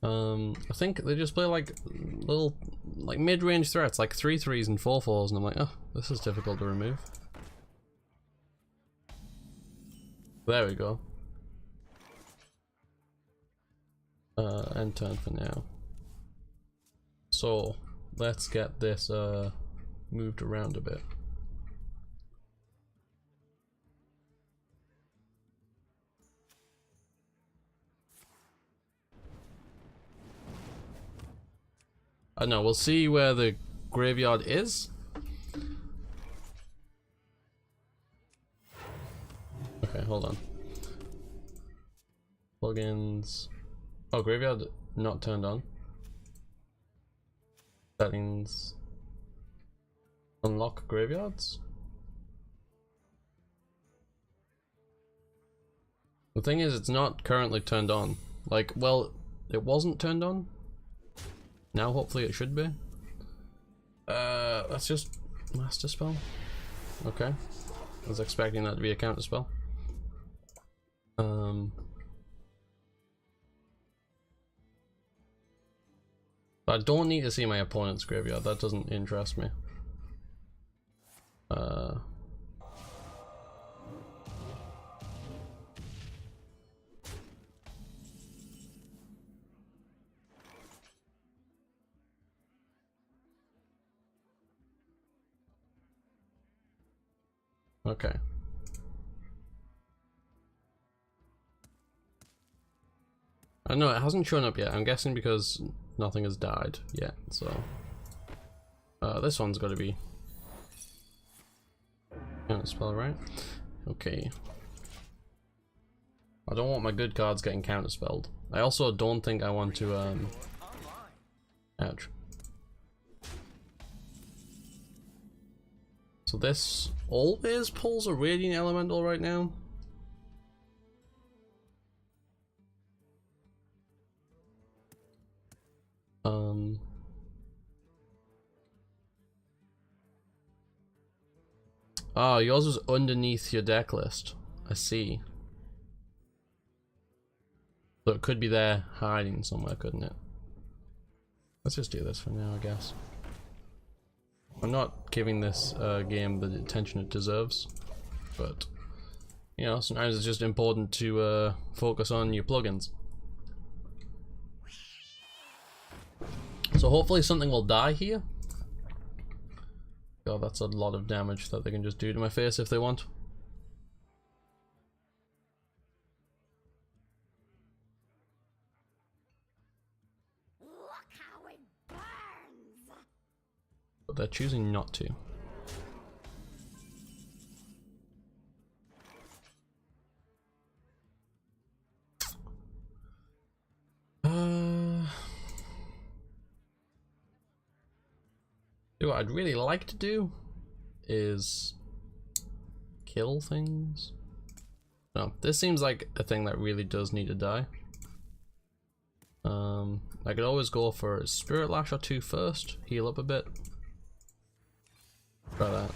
I think they just play like little, like mid-range threats, like 3/3s and 4/4s, and I'm like, oh, this is difficult to remove. There we go. End turn for now. So let's get this moved around a bit. I don't know, we'll see where the graveyard is. Okay, hold on. Plugins. Oh, graveyard not turned on. Settings. Unlock graveyards. The thing is, it's not currently turned on. Like, well, it wasn't turned on. Now hopefully it should be. Let's just master spell. Okay. I was expecting that to be a counter spell. But I don't need to see my opponent's graveyard, that doesn't interest me. Okay. I know it hasn't shown up yet. I'm guessing because nothing has died yet. So this one's got to be counter spell, right? Okay. I don't want my good cards getting counter spelled. I also don't think I want to ouch. So this always pulls a Radiant Elemental right now. Oh, yours was underneath your deck list. I see. So it could be there hiding somewhere, couldn't it? Let's just do this for now, I guess. I'm not giving this game the attention it deserves, but you know, sometimes it's just important to focus on your plugins. So hopefully something will die here. God, that's a lot of damage that they can just do to my face if they want. Look how it burns! But they're choosing not to. What I'd really like to do is kill things. No, this seems like a thing that really does need to die. I could always go for a Spirit Lash or two first, heal up a bit. Try that.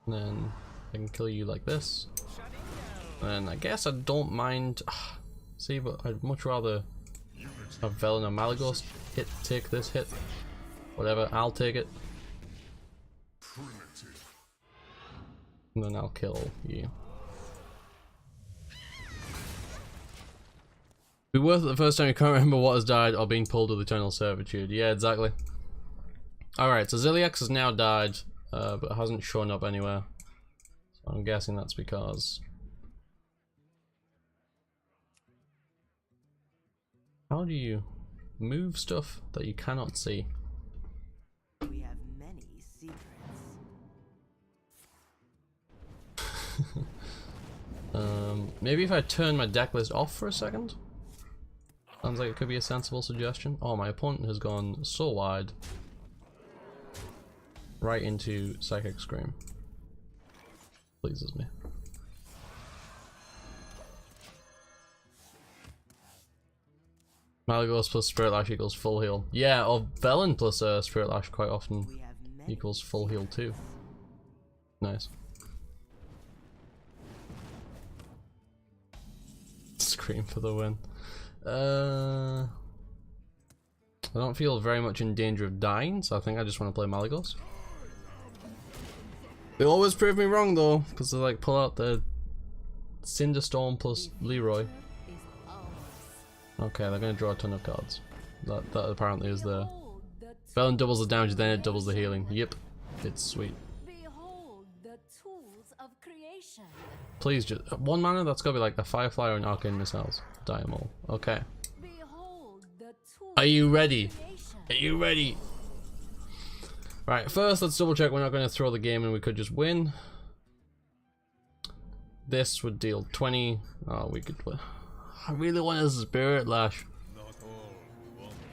And then I can kill you like this. And I guess I don't mind. See, but I'd much rather have Velen or Malagos take this hit. Whatever, I'll take it. And then I'll kill you. Be worth it the first time you can't remember what has died or been pulled with Eternal Servitude. Yeah, exactly. Alright, so Ziliax has now died, but hasn't shown up anywhere. So I'm guessing that's because... How do you move stuff that you cannot see? We have many secrets. Maybe if I turn my deck list off for a second? Sounds like it could be a sensible suggestion. Oh, my opponent has gone so wide. Right into Psychic Scream. Pleases me. Malagos plus Spirit Lash equals full heal. Yeah, or Velen plus Spirit Lash quite often equals full heal too. Nice. Scream for the win. I don't feel very much in danger of dying, so I think I just want to play Malagos. They always prove me wrong though, because they like pull out the Cinderstorm plus Leroy. Okay, they're gonna draw a ton of cards. That apparently is there. Velen doubles the damage, then it doubles the healing. Yep, it's sweet. Behold the tools of creation. Please, just one mana. That's gotta be like a Firefly or an Arcane Missiles. Die 'em all. Okay. Behold the tools Are you ready? of creation. Are you ready? Right, first let's double check we're not going to throw the game and we could just win. This would deal 20. Oh, we could. I really want a Spirit Lash.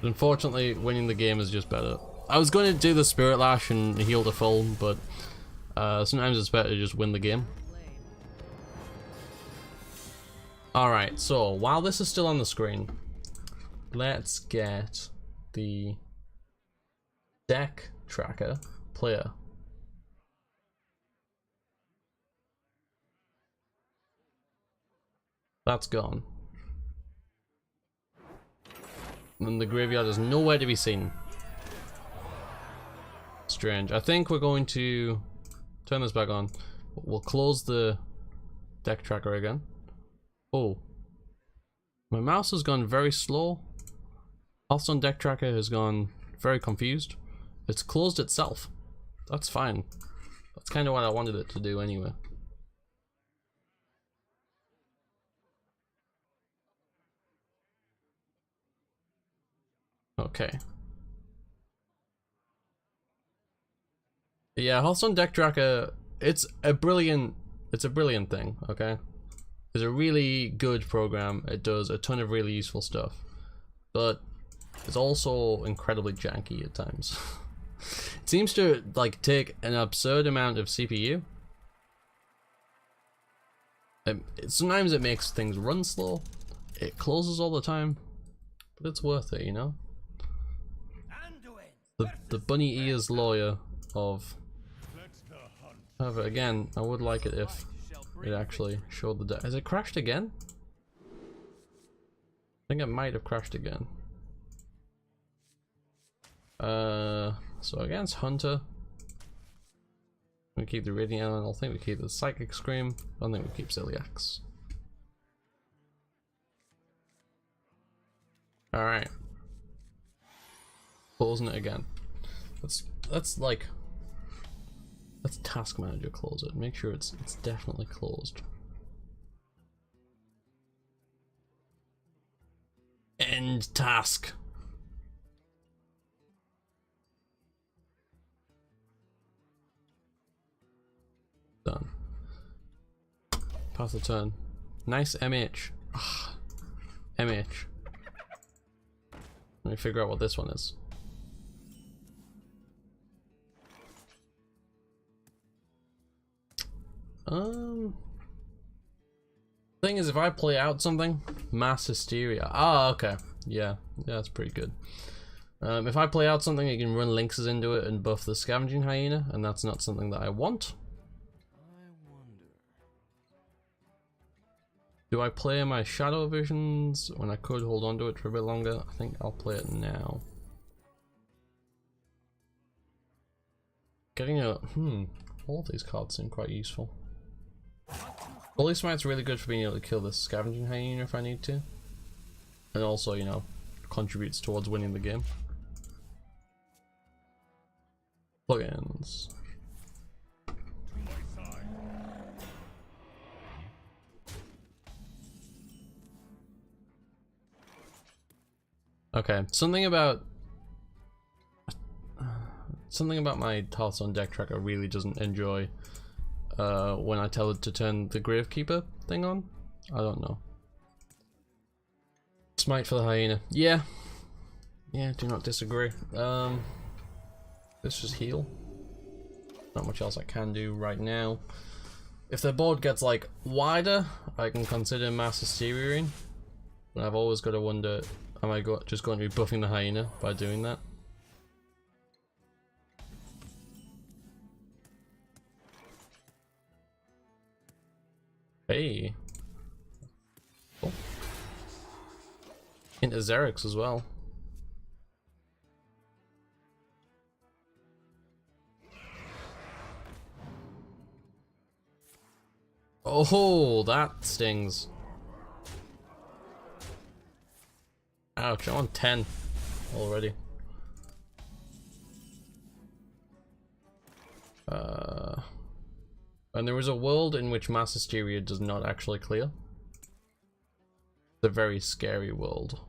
But unfortunately, winning the game is just better. I was going to do the Spirit Lash and heal to full, but sometimes it's better to just win the game. Alright, so while this is still on the screen, let's get the deck tracker player. That's gone. And the graveyard is nowhere to be seen. Strange. I think we're going to turn this back on. We'll close the deck tracker again. Oh. My mouse has gone very slow. Hearthstone deck tracker has gone very confused. It's closed itself. That's fine. That's kind of what I wanted it to do anyway. Okay. Yeah, Hearthstone deck tracker, it's a brilliant thing, okay? It's a really good program. It does a ton of really useful stuff. But it's also incredibly janky at times. It seems to like take an absurd amount of CPU. Sometimes it makes things run slow. It closes all the time. But it's worth it, you know? the bunny ears lawyer of. Let the hunt. However, again, I would like it if it actually showed the deck. Has it crashed again? I think it might have crashed again. So against Hunter, we keep the Radiant Elemental. I think we keep the Psychic Scream. I don't think we keep Celiacs. Alright. Closing it again. Let's task manager close it. Make sure it's definitely closed. End task. Done. Pass the turn. Nice MH. Ugh. MH. Let me figure out what this one is. Thing is, if I play out something, Mass Hysteria. Ah, okay. Yeah, that's pretty good. If I play out something, it can run Lynxes into it and buff the Scavenging Hyena, and that's not something that I want. Do I play my Shadow Visions when I could hold on to it for a bit longer? I think I'll play it now. Getting a all of these cards seem quite useful. Holy Smite's really good for being able to kill the Scavenging Hyena if I need to. And also, you know, contributes towards winning the game. Plugins. Okay, something about my Hearthstone deck tracker really doesn't enjoy when I tell it to turn the Gravekeeper thing on. I don't know. Smite for the Hyena. Yeah, do not disagree. Let's just heal. Not much else I can do right now. If the board gets like wider, I can consider Mass Hysteria. But I've always got to wonder, am I just going to be buffing the Hyena by doing that? Hey. Cool. Into Xerix as well. Oh, that stings. Ouch, I'm on 10 already. And there is a world in which Mass Hysteria does not actually clear. It's a very scary world.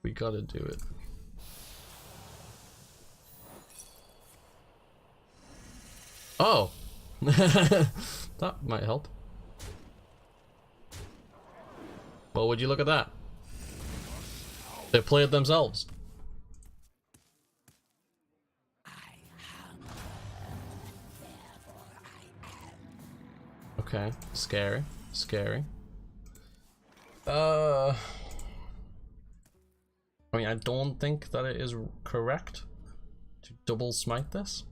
We gotta do it. Oh! That might help. Well, would you look at that? They played themselves. Okay, scary, scary. I mean, I don't think that it is correct to double smite this.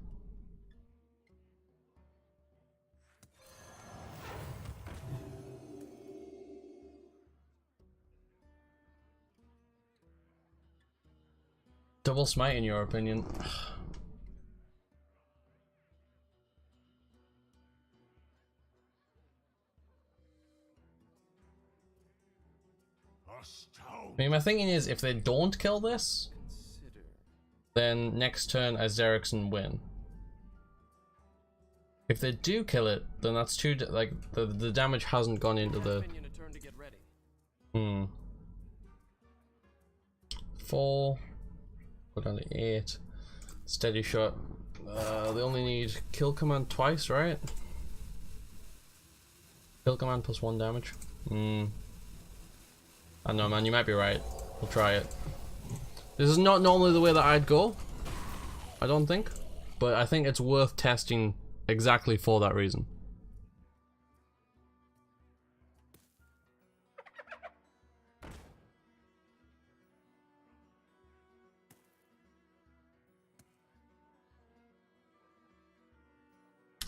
Double smite, in your opinion? I mean, my thinking is, if they don't kill this, then next turn Xerixon win. If they do kill it, then that's two. Like the damage hasn't gone into the. 4. Go down to 8. Steady shot. They only need kill command twice, right? Kill command plus 1 damage. I don't know, man, you might be right. We'll try it. This is not normally the way that I'd go, I don't think, but I think it's worth testing exactly for that reason.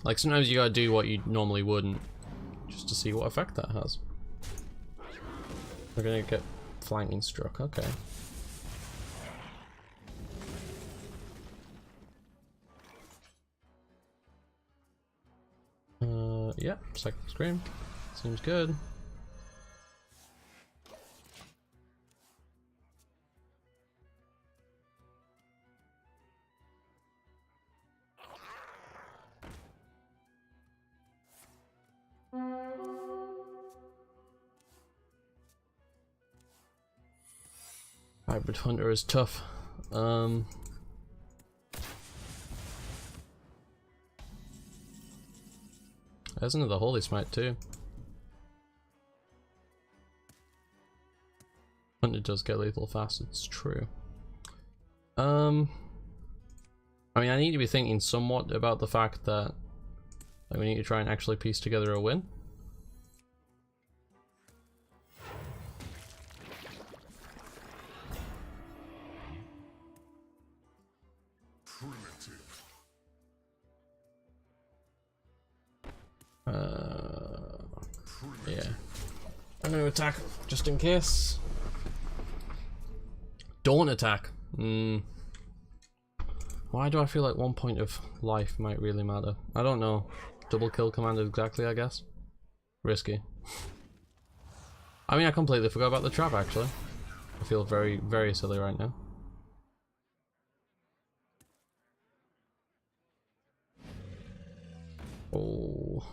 Like sometimes you gotta do what you normally wouldn't, just to see what effect that has. We're gonna get flanking struck, okay. Yeah, second scream. Seems good. Hybrid Hunter is tough. There's another Holy Smite too. Hunter does get lethal fast, it's true. I mean, I need to be thinking somewhat about the fact that like, we need to try and actually piece together a win. Yeah. I'm gonna attack just in case. Don't attack. Why do I feel like 1 point of life might really matter? I don't know. Double kill command exactly, I guess. Risky. I mean, I completely forgot about the trap actually. I feel very, very silly right now. Oh.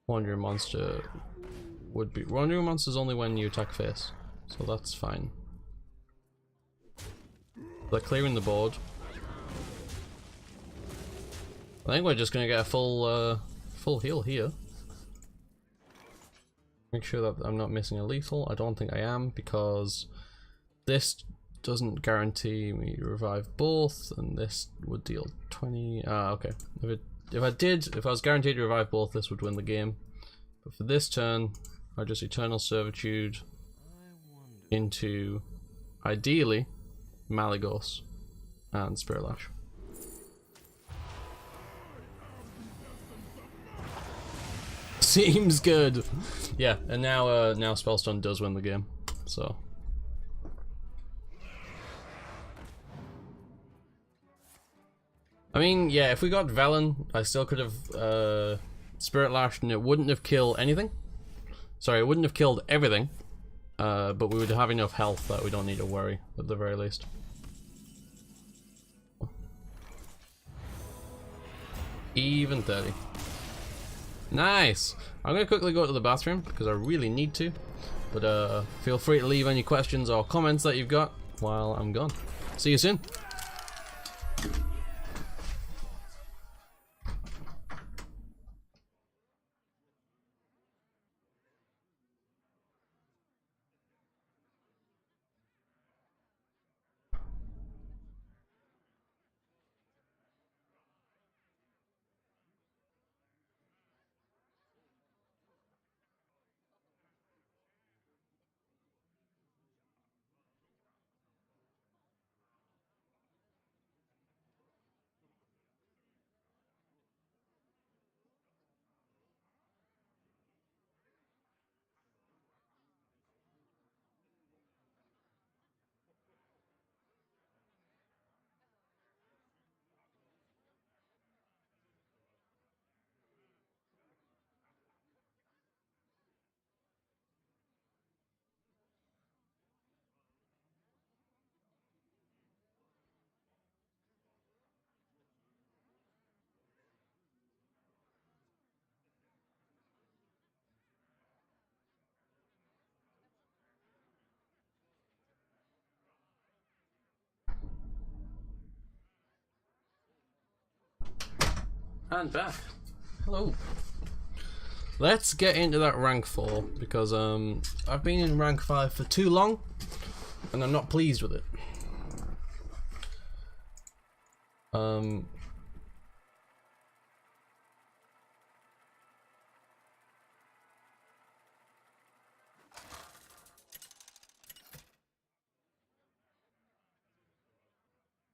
Wandering monster would be. Wandering monster is only when you attack face, so that's fine. They're clearing the board. I think we're just gonna get a full heal here. Make sure that I'm not missing a lethal. I don't think I am because this doesn't guarantee me to revive both, and this would deal 20. Okay. If I was guaranteed to revive both, this would win the game. But for this turn, I just Eternal Servitude into, ideally, Malygos and Spirit Lash. Seems good. Yeah, and now now Spellstone does win the game. So. I mean, yeah, if we got Velen, I still could have Spirit Lashed and it wouldn't have killed anything. Sorry, it wouldn't have killed everything. But we would have enough health that we don't need to worry, at the very least. Even 30. Nice! I'm gonna quickly go to the bathroom, because I really need to. But feel free to leave any questions or comments that you've got while I'm gone. See you soon! And back. Hello. Let's get into that rank 4 because I've been in rank 5 for too long and I'm not pleased with it.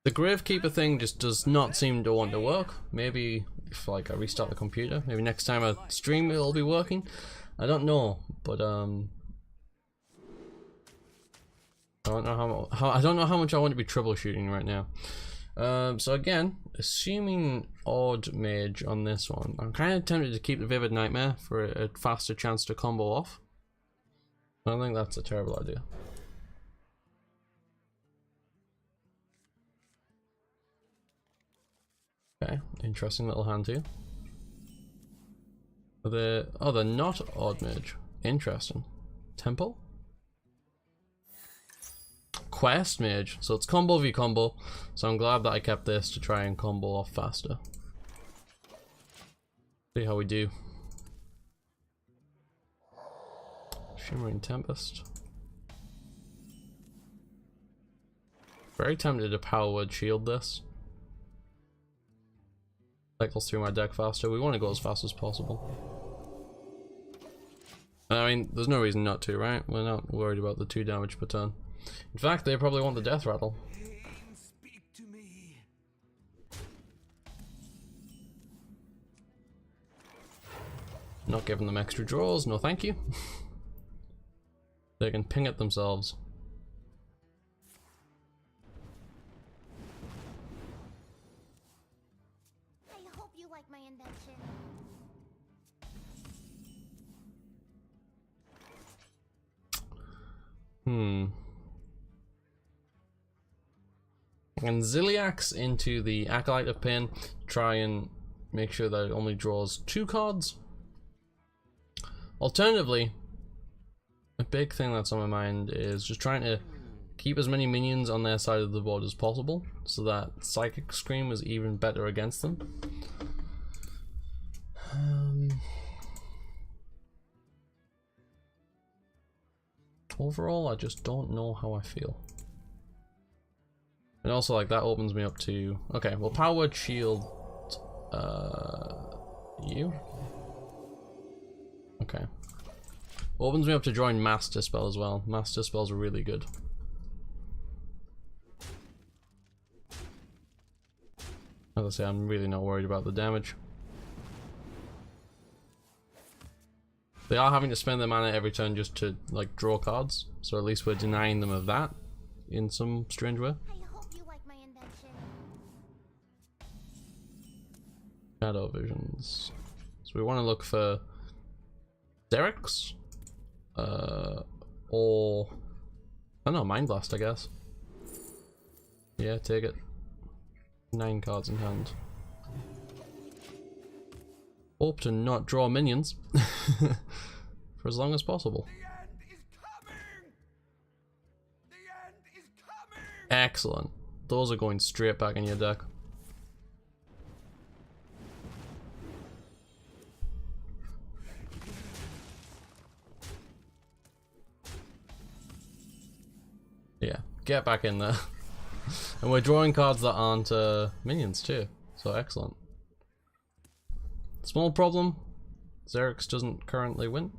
The Gravekeeper thing just does not seem to want to work. Maybe if like I restart the computer, maybe next time I stream it'll be working. I don't know, but I don't know how much I want to be troubleshooting right now. So again, assuming odd mage on this one, I'm kind of tempted to keep the Vivid Nightmare for a faster chance to combo off. I don't think that's a terrible idea. Okay, interesting little hand here. They're not odd mage. Interesting. Temple? Quest mage. So it's combo v combo. So I'm glad that I kept this to try and combo off faster. See how we do. Shimmering Tempest. Very tempted to power word shield this. Cycles through my deck faster. We want to go as fast as possible. I mean, there's no reason not to, right? We're not worried about the 2 damage per turn. In fact, they probably want the death rattle. Speak to me. Not giving them extra draws, no thank you. They can ping it themselves. I hope you like my invention. And Ziliax into the Acolyte of Pain, try and make sure that it only draws 2 cards. Alternatively, a big thing that's on my mind is just trying to keep as many minions on their side of the board as possible, so that Psychic Scream is even better against them. Overall, I just don't know how I feel. And also, like, that opens me up to... Okay, well, Power Word Shield... you? Okay. Opens me up to drawing Mass Dispel as well. Mass Dispel's really good. As I say, I'm really not worried about the damage. They are having to spend their mana every turn just to, like, draw cards. So at least we're denying them of that in some strange way. I hope you like my invention. Shadow Visions. So we want to look for Derek's, or I don't know, Mind Blast, I guess. Yeah, take it. 9 cards in hand. Hope to not draw minions for as long as possible. The end is coming. The end is coming. Excellent. Those are going straight back in your deck. Yeah, get back in there. And we're drawing cards that aren't minions too, so excellent. Small problem, Xerix doesn't currently win.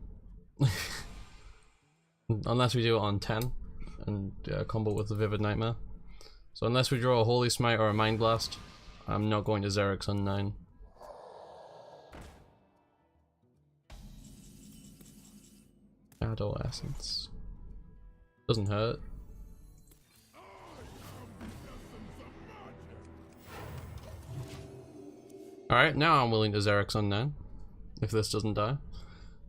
Unless we do it on 10 and combo with the Vivid Nightmare. So unless we draw a Holy Smite or a Mind Blast, I'm not going to Xerix on 9. Shadow Essence. Doesn't hurt. Alright, now I'm willing to Xerix on 9. If this doesn't die.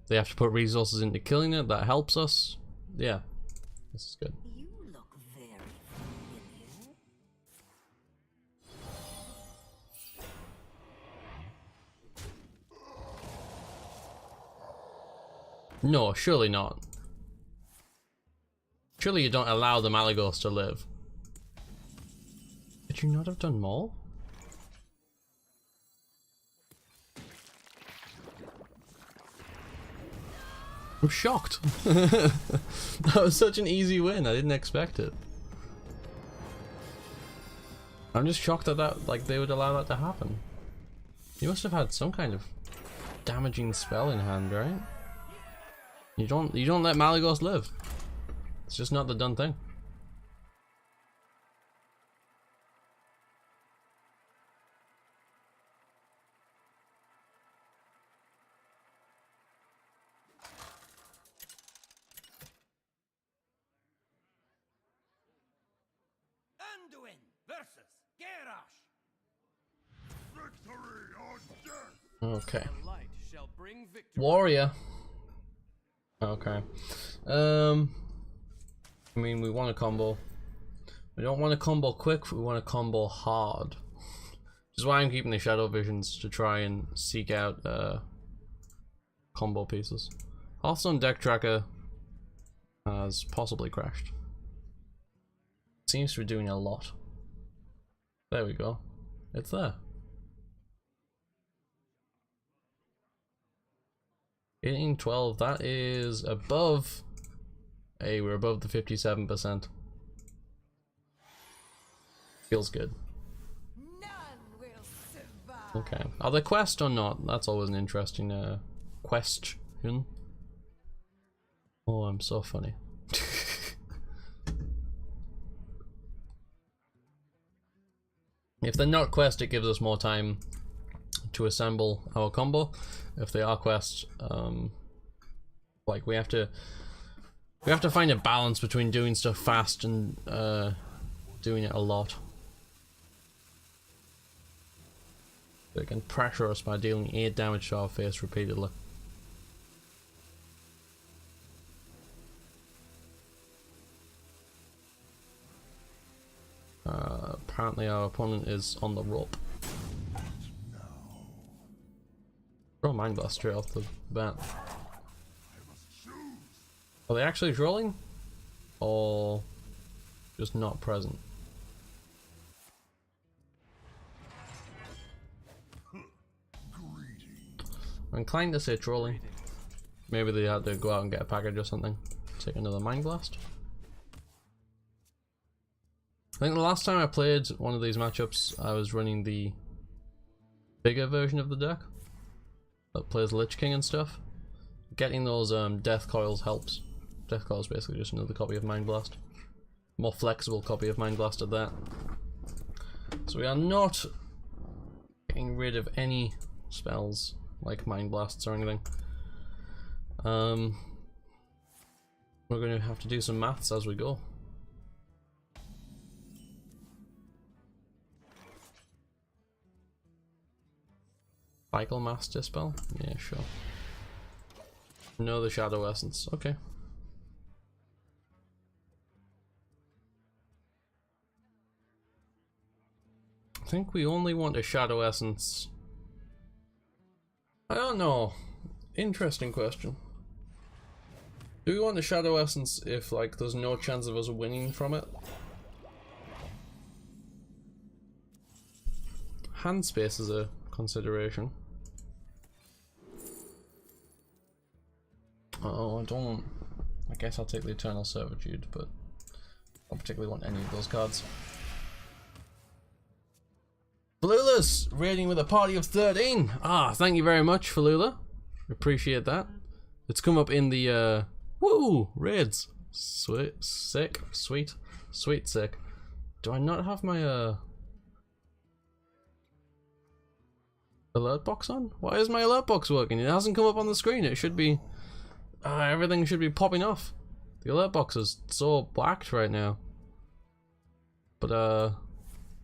They have to put resources into killing it, that helps us. Yeah, this is good. You look very familiar. No, surely not. Surely you don't allow the Malagos to live. Could you not have done more? I'm shocked. That was such an easy win. I didn't expect it. I'm just shocked that like they would allow that to happen. You must have had some kind of damaging spell in hand, right? You don't let Malagos live. It's just not the done thing. Alduin versus Garrosh. Victory or death! Okay. The light shall bring victory. Warrior. Okay. I mean, we want a combo. We don't want a combo quick, we want a combo hard. Which is why I'm keeping the shadow visions to try and seek out combo pieces. Hearthstone deck tracker has possibly crashed. Seems to be doing a lot. There we go. It's there. 1812, that is above. Hey, we're above the 57%. Feels good. None will survive. Okay. Are they quest or not? That's always an interesting question. Oh, I'm so funny. If they're not quest, it gives us more time to assemble our combo. If they are quest, like we have to find a balance between doing stuff fast and doing it a lot. They can pressure us by dealing 8 damage to our face repeatedly. Apparently our opponent is on the rope. Throw Mind Blast straight off the bat. Are they actually trolling? Or just not present? I'm inclined to say trolling. Maybe they had to go out and get a package or something. Take another Mind Blast. I think the last time I played one of these matchups, I was running the bigger version of the deck that plays Lich King and stuff. Getting those death coils helps. Death coil is basically just another copy of Mind Blast. More flexible copy of Mind Blast at that. So we are not getting rid of any spells like Mind Blasts or anything. We're going to have to do some maths as we go. Cycle Master spell? Yeah, sure. No, the Shadow Essence. Okay. I think we only want a Shadow Essence. I don't know. Interesting question. Do we want the Shadow Essence if, like, there's no chance of us winning from it? Hand space is a consideration. Oh, I don't. I guess I'll take the Eternal Servitude, but I don't particularly want any of those cards. Falula's raiding with a party of 13. Ah, thank you very much, Falula. Appreciate that. It's come up in the woo raids. Sweet, sick, sweet, sweet, sick. Do I not have my alert box on? Why is my alert box working? It hasn't come up on the screen. It should be. Everything should be popping off. The alert box is so blacked right now. But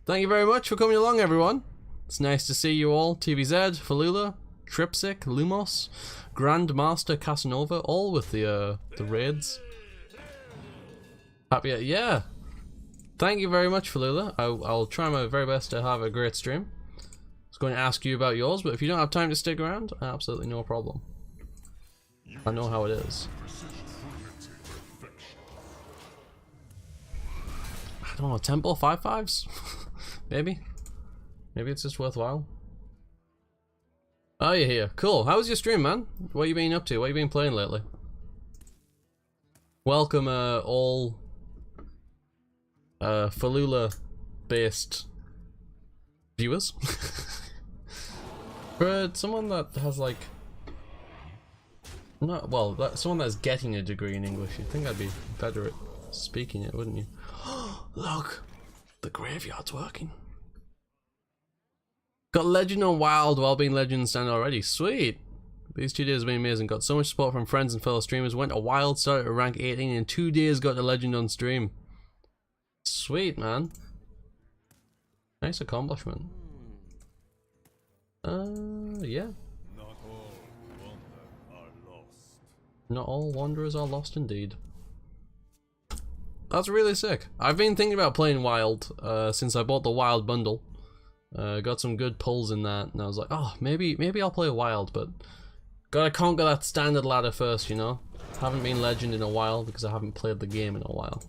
thank you very much for coming along, everyone. It's nice to see you all. TVZ, Falula, Tripsic, Lumos, Grandmaster Casanova, all with the raids. Happy, yeah. Thank you very much, Falula. I'll try my very best to have a great stream. I was going to ask you about yours, but if you don't have time to stick around, absolutely no problem. I know how it is. I don't know, Temple 5/5s? Maybe? Maybe it's just worthwhile. Oh, you're here. Cool. How was your stream, man? What you been up to? What you been playing lately? Welcome, all Falula-based viewers. For someone that has, like, not well, someone that's getting a degree in English, you'd think I'd be better at speaking it, wouldn't you? Look, the graveyard's working. Got Legend on Wild while being Legend stand already. Sweet. These 2 days have been amazing. Got so much support from friends and fellow streamers. Went to Wild, started at rank 18 in 2 days. Got to Legend on stream. Sweet, man. Nice accomplishment. Yeah. Not all wonder are lost. Not all wanderers are lost indeed. That's really sick. I've been thinking about playing Wild since I bought the Wild bundle. Got some good pulls in that, and I was like, oh, maybe I'll play Wild, but gotta conquer that standard ladder first, you know? Haven't been Legend in a while because I haven't played the game in a while.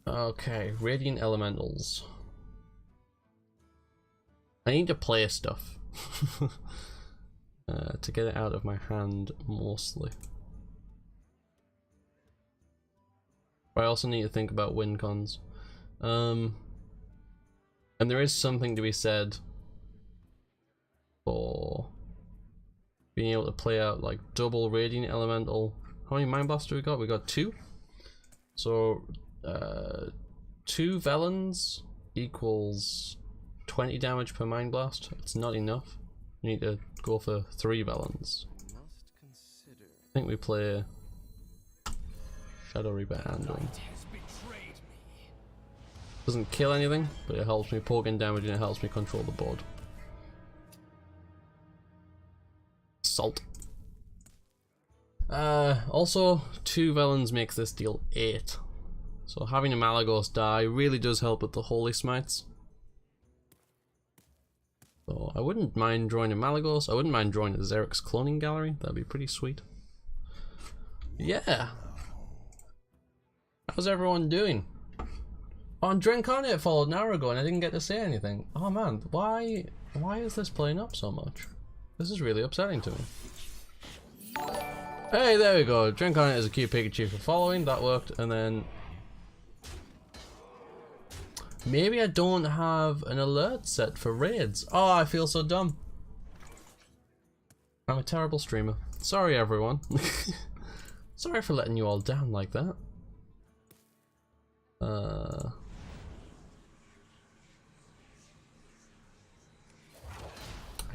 Okay, Radiant Elementals. I need to play stuff to get it out of my hand mostly. But I also need to think about win cons. And there is something to be said for being able to play out like double Radiant Elemental. How many Mind Blasts do we got? We got 2. So 2 Velens equals 20 damage per Mind Blast. It's not enough. We need to go for 3 Velens. I think we play Shadow Reaper Handling. Doesn't kill anything, but it helps me poke in damage and it helps me control the board. Salt. Also, 2 Velens makes this deal 8. So having a Malagos die really does help with the Holy Smites. So I wouldn't mind drawing a Malagos. I wouldn't mind drawing a Xerix Cloning Gallery. That'd be pretty sweet. Yeah. How's everyone doing? Oh, Drencarnate followed an hour ago and I didn't get to say anything. Oh man, why is this playing up so much? This is really upsetting to me. Hey, there we go. Drencarnate is a cute Pikachu for following. That worked. And then maybe I don't have an alert set for raids. Oh, I feel so dumb. I'm a terrible streamer. Sorry, everyone. Sorry for letting you all down like that. I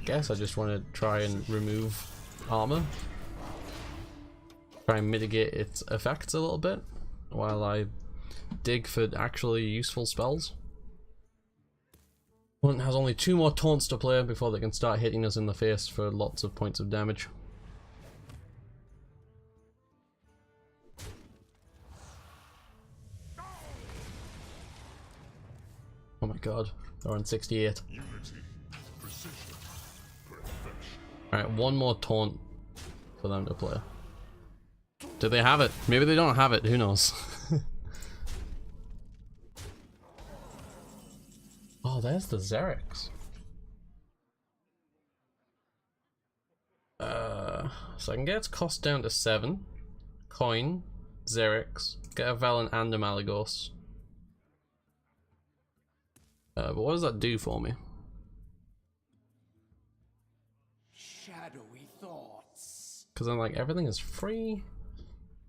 guess I just want to try and remove armor. Try and mitigate its effects a little bit while I dig for actually useful spells. One has only 2 more taunts to play before they can start hitting us in the face for lots of points of damage. Oh my god, they're on 68. Alright, 1 more taunt for them to play. Do they have it? Maybe they don't have it, who knows? Oh, there's the Xerix. So I can get its cost down to 7. Coin, Xerix, get a Valen and a Malagos. But what does that do for me? Shadowy thoughts. Because I'm like, everything is free,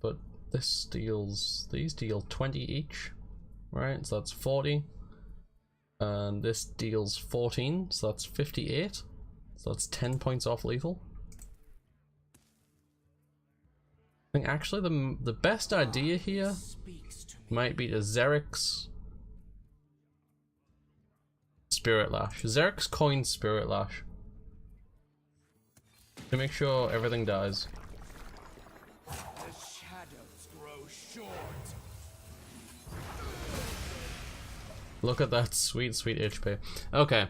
but this deals, these deal 20 each, right? So that's 40. And this deals 14, so that's 58. So that's 10 points off lethal. I think actually the best idea here might be to Xerix Spirit Lash. Xerix coin Spirit Lash. To make sure everything dies. The shadows grow short. Look at that sweet, sweet HP. Okay.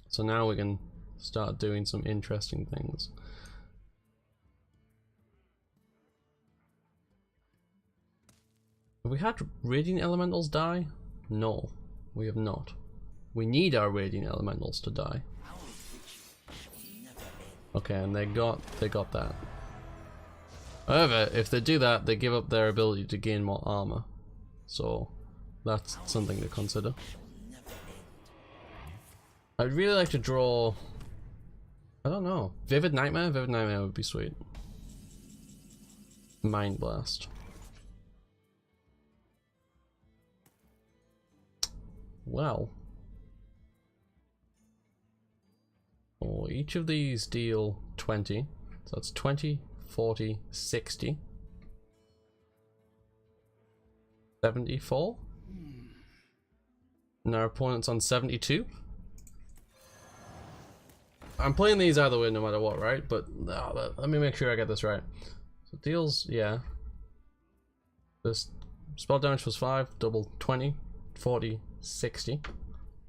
So now we can start doing some interesting things. Have we had Radiant Elementals die? No, we have not. We need our Radiant Elementals to die. Okay, and they got that. However, if they do that, they give up their ability to gain more armor. So that's something to consider. I'd really like to draw, I don't know, Vivid Nightmare? Vivid Nightmare would be sweet. Mind Blast. Well. Oh, each of these deal 20. So that's 20, 40, 60. 74. And our opponent's on 72. I'm playing these either way no matter what, right? But let me make sure I get this right. So deals, yeah. This spell damage was 5, double 20, 40, 60.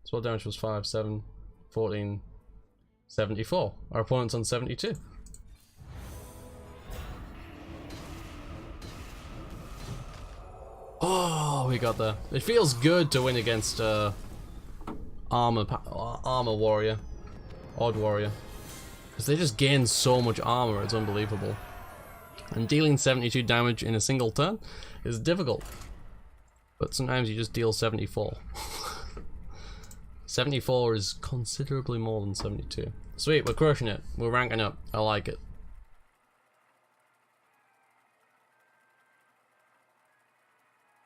Spell damage was 5, 7, 14, 74. Our opponent's on 72. Oh, we got there. It feels good to win against armor warrior, odd warrior, because they just gain so much armor. It's unbelievable. And dealing 72 damage in a single turn is difficult, but sometimes you just deal 74. 74 is considerably more than 72. Sweet, we're crushing it. We're ranking up. I like it.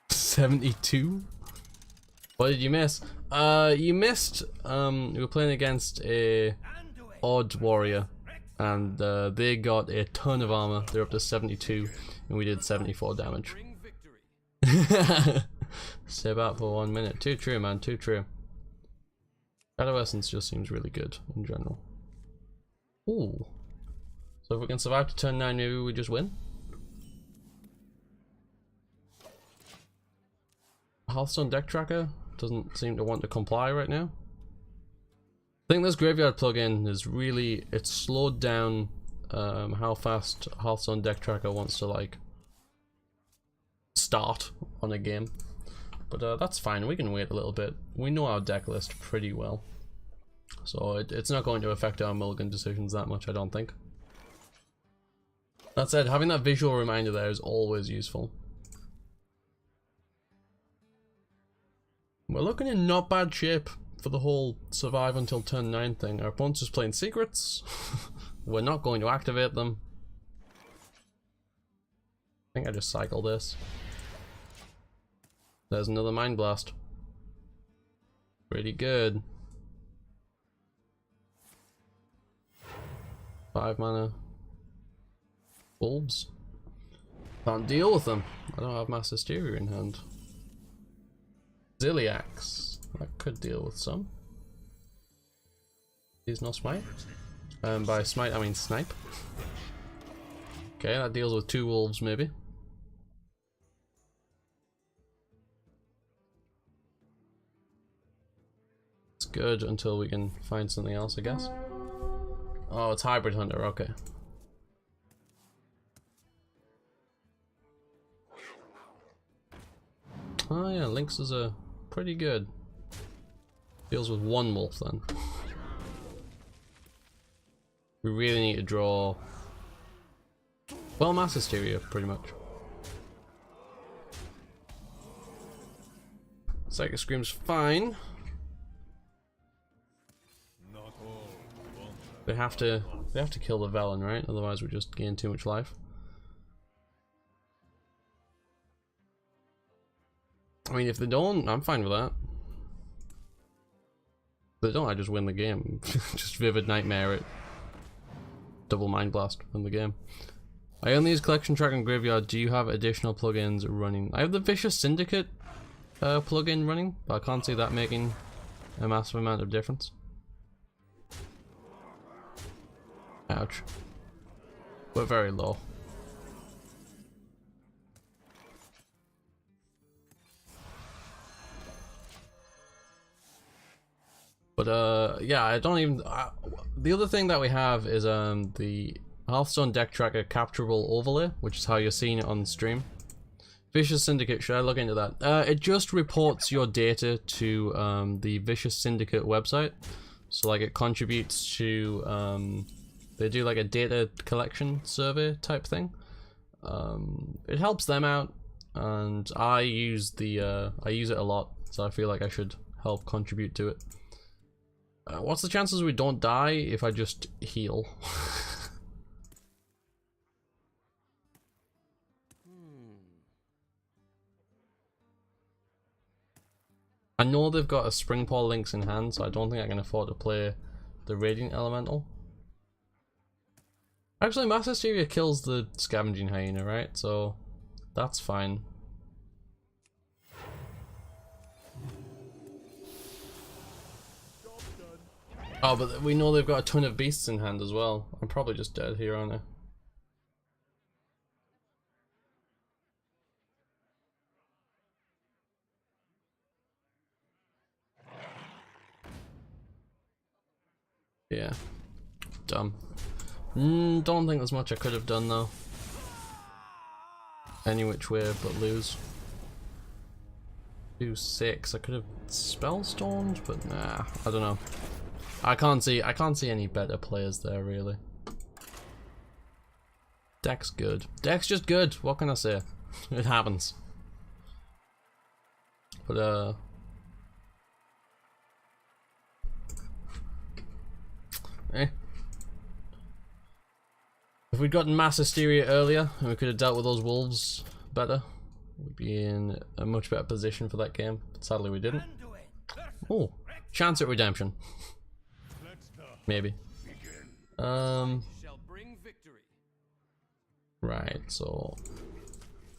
$72? What did you miss? You missed, we were playing against a odd warrior, and they got a ton of armor. They're up to 72, and we did 74 damage. Stay about for 1 minute. Too true, man, too true. Shadow Essence just seems really good in general. Ooh. So if we can survive to turn 9, maybe we just win? Hearthstone deck tracker doesn't seem to want to comply right now. I think this graveyard plugin is really, it's slowed down how fast Hearthstone deck tracker wants to like start on a game. But that's fine, we can wait a little bit. We know our deck list pretty well. So it's not going to affect our mulligan decisions that much, I don't think. That said, having that visual reminder there is always useful. We're looking in not bad shape for the whole survive until turn 9 thing. Our opponent's just playing secrets. We're not going to activate them. I think I just cycle this. There's another Mind Blast. Pretty good. 5 mana. Bulbs. Can't deal with them. I don't have Mass Hysteria in hand. Ziliax. That could deal with some. He's no smite. By smite I mean snipe. Okay, that deals with 2 wolves maybe. It's good until we can find something else, I guess. Oh, it's Hybrid Hunter, okay. Oh yeah, Lynxes are pretty good. Deals with 1 wolf then. We really need to draw, well, Mass Hysteria pretty much. Psychic Scream's fine. They have to kill the Velen, right? Otherwise we just gain too much life. I mean, if they don't, I'm fine with that. If they don't, I just win the game. Just Vivid Nightmare it. Double Mind Blast, win the game. I own these Collection Track and Graveyard. Do you have additional plugins running? I have the Vicious Syndicate plugin running, but I can't see that making a massive amount of difference. Ouch. We're very low. But yeah, I don't even. The other thing that we have is the Hearthstone deck tracker capturable overlay, which is how you're seeing it on stream. Vicious Syndicate, should I look into that? It just reports your data to the Vicious Syndicate website, so like it contributes to they do like a data collection survey type thing. It helps them out, and I use it a lot, so I feel like I should help contribute to it. What's the chances we don't die if I just heal? I know they've got a Springpaw Lynx in hand, so I don't think I can afford to play the Radiant Elemental. Actually, Mass Hysteria kills the Scavenging Hyena, right? So that's fine. Oh, but we know they've got a ton of beasts in hand as well. I'm probably just dead here, aren't I? Yeah. Dumb. Don't think there's much I could have done though. Any which way but lose. 2-6. I could have spellstormed, but nah. I don't know. I can't see any better players there really. Deck's good. Deck's just good. What can I say? It happens. But if we'd gotten Mass Hysteria earlier and we could have dealt with those wolves better, we'd be in a much better position for that game. But sadly we didn't. Oh, chance at redemption. Maybe. Right, so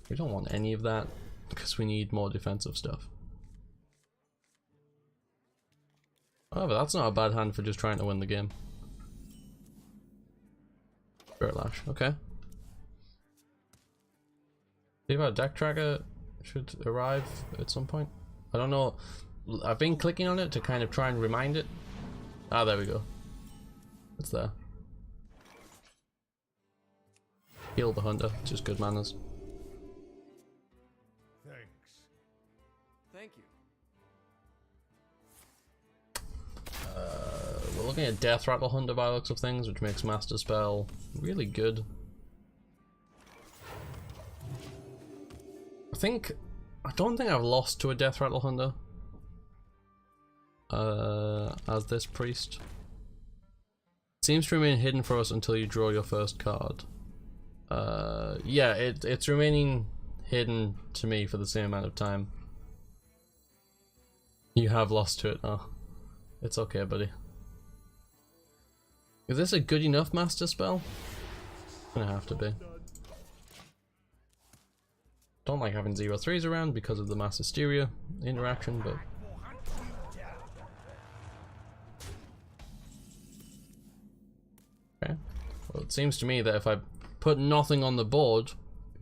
we don't want any of that because we need more defensive stuff. However, that's not a bad hand for just trying to win the game. Spirit Lash, okay. See if our deck tracker should arrive at some point. I don't know. I've been clicking on it to kind of try and remind it. Ah, there we go. It's there. Heal the hunter, just good manners. Thanks. Thank you. We're looking at Death Rattle Hunter by the looks of things, which makes Master Spell really good. I don't think I've lost to a Death Rattle Hunter as this priest. It seems to remain hidden for us until you draw your first card. Yeah, it's remaining hidden to me for the same amount of time. You have lost to it. Oh, it's okay, buddy. Is this a good enough Master Spell? It's gonna have to be. Don't like having 0-3s around because of the Mass Hysteria interaction, but okay. Well, it seems to me that if I put nothing on the board,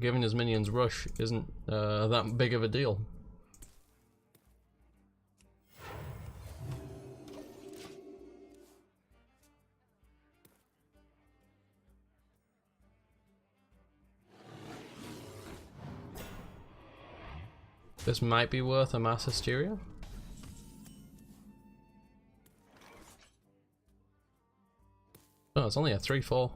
giving his minions rush isn't that big of a deal. This might be worth a Mass Hysteria. Oh, it's only a 3-4.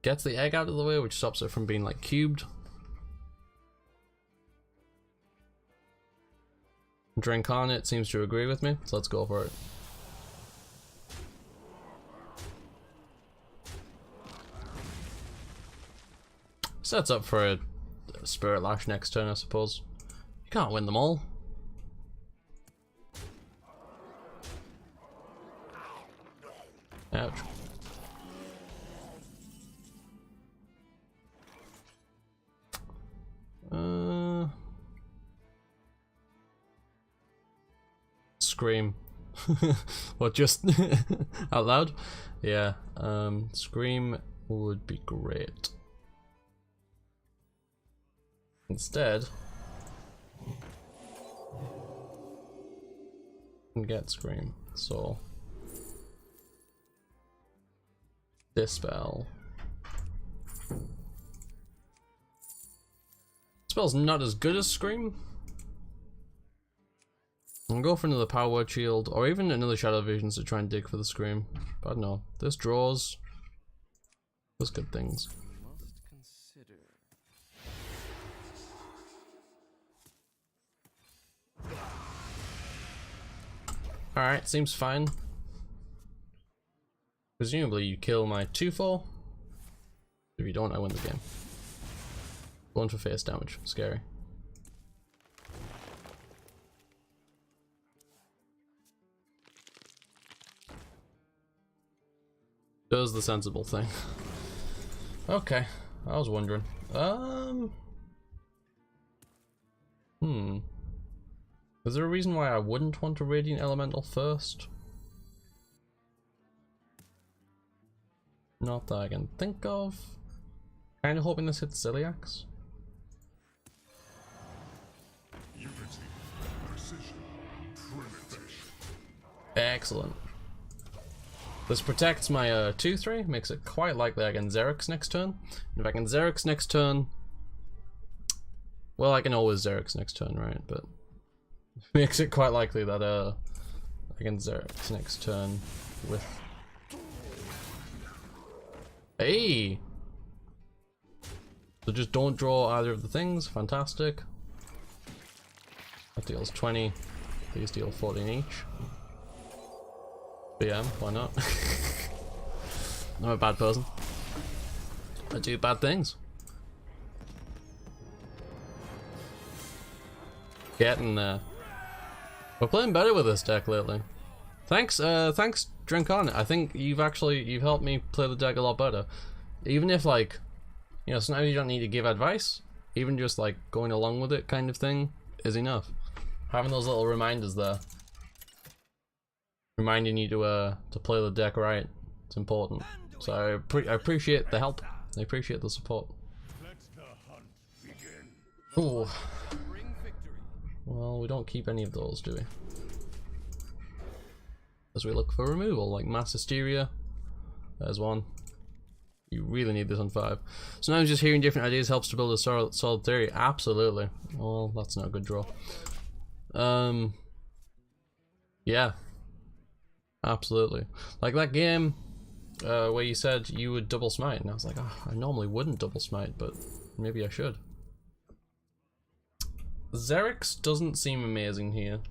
Gets the egg out of the way, which stops it from being like cubed. Drinkarnate seems to agree with me, so let's go for it. Sets up for a Spirit Lash next turn, I suppose. You can't win them all. Ouch. Scream. What, just out loud? Yeah, Scream would be great. Instead, and get Scream. So Dispel. Spell's not as good as Scream. I'll go for another Power Word Shield, or even another Shadow Visions to try and dig for the Scream. But I don't know. This draws. Does good things. Alright, seems fine. Presumably you kill my 2-4. If you don't, I win the game. Going for face damage. Scary. Cur's the sensible thing. Okay, I was wondering. Is there a reason why I wouldn't want a Radiant Elemental first? Not that I can think of. Kinda hoping this hits Celiacs. Excellent. This protects my 2-3, makes it quite likely I can Xerix next turn. If I can Xerix next turn, well, I can always Xerix next turn, right? But makes it quite likely that I can Xerix next turn with. Hey! So just don't draw either of the things. Fantastic. That deals 20. These deal 14 each. BM, why not? I'm a bad person. I do bad things. Getting there. We're playing better with this deck lately. Thanks, thanks, Drink On It. I think you've helped me play the deck a lot better. Even if, like, you know, sometimes you don't need to give advice. Even just like going along with it kind of thing is enough. Having those little reminders there. Reminding you to play the deck right. It's important. So I appreciate the help. I appreciate the support. Ooh. Well, we don't keep any of those, do we? As we look for removal, like Mass Hysteria. There's one. You really need this on 5. Sometimes just hearing different ideas helps to build a solid theory. Absolutely. Well, that's not a good draw. Yeah. Absolutely. Like that game where you said you would double smite, and I was like, oh, I normally wouldn't double smite, but maybe I should. Xerix doesn't seem amazing here.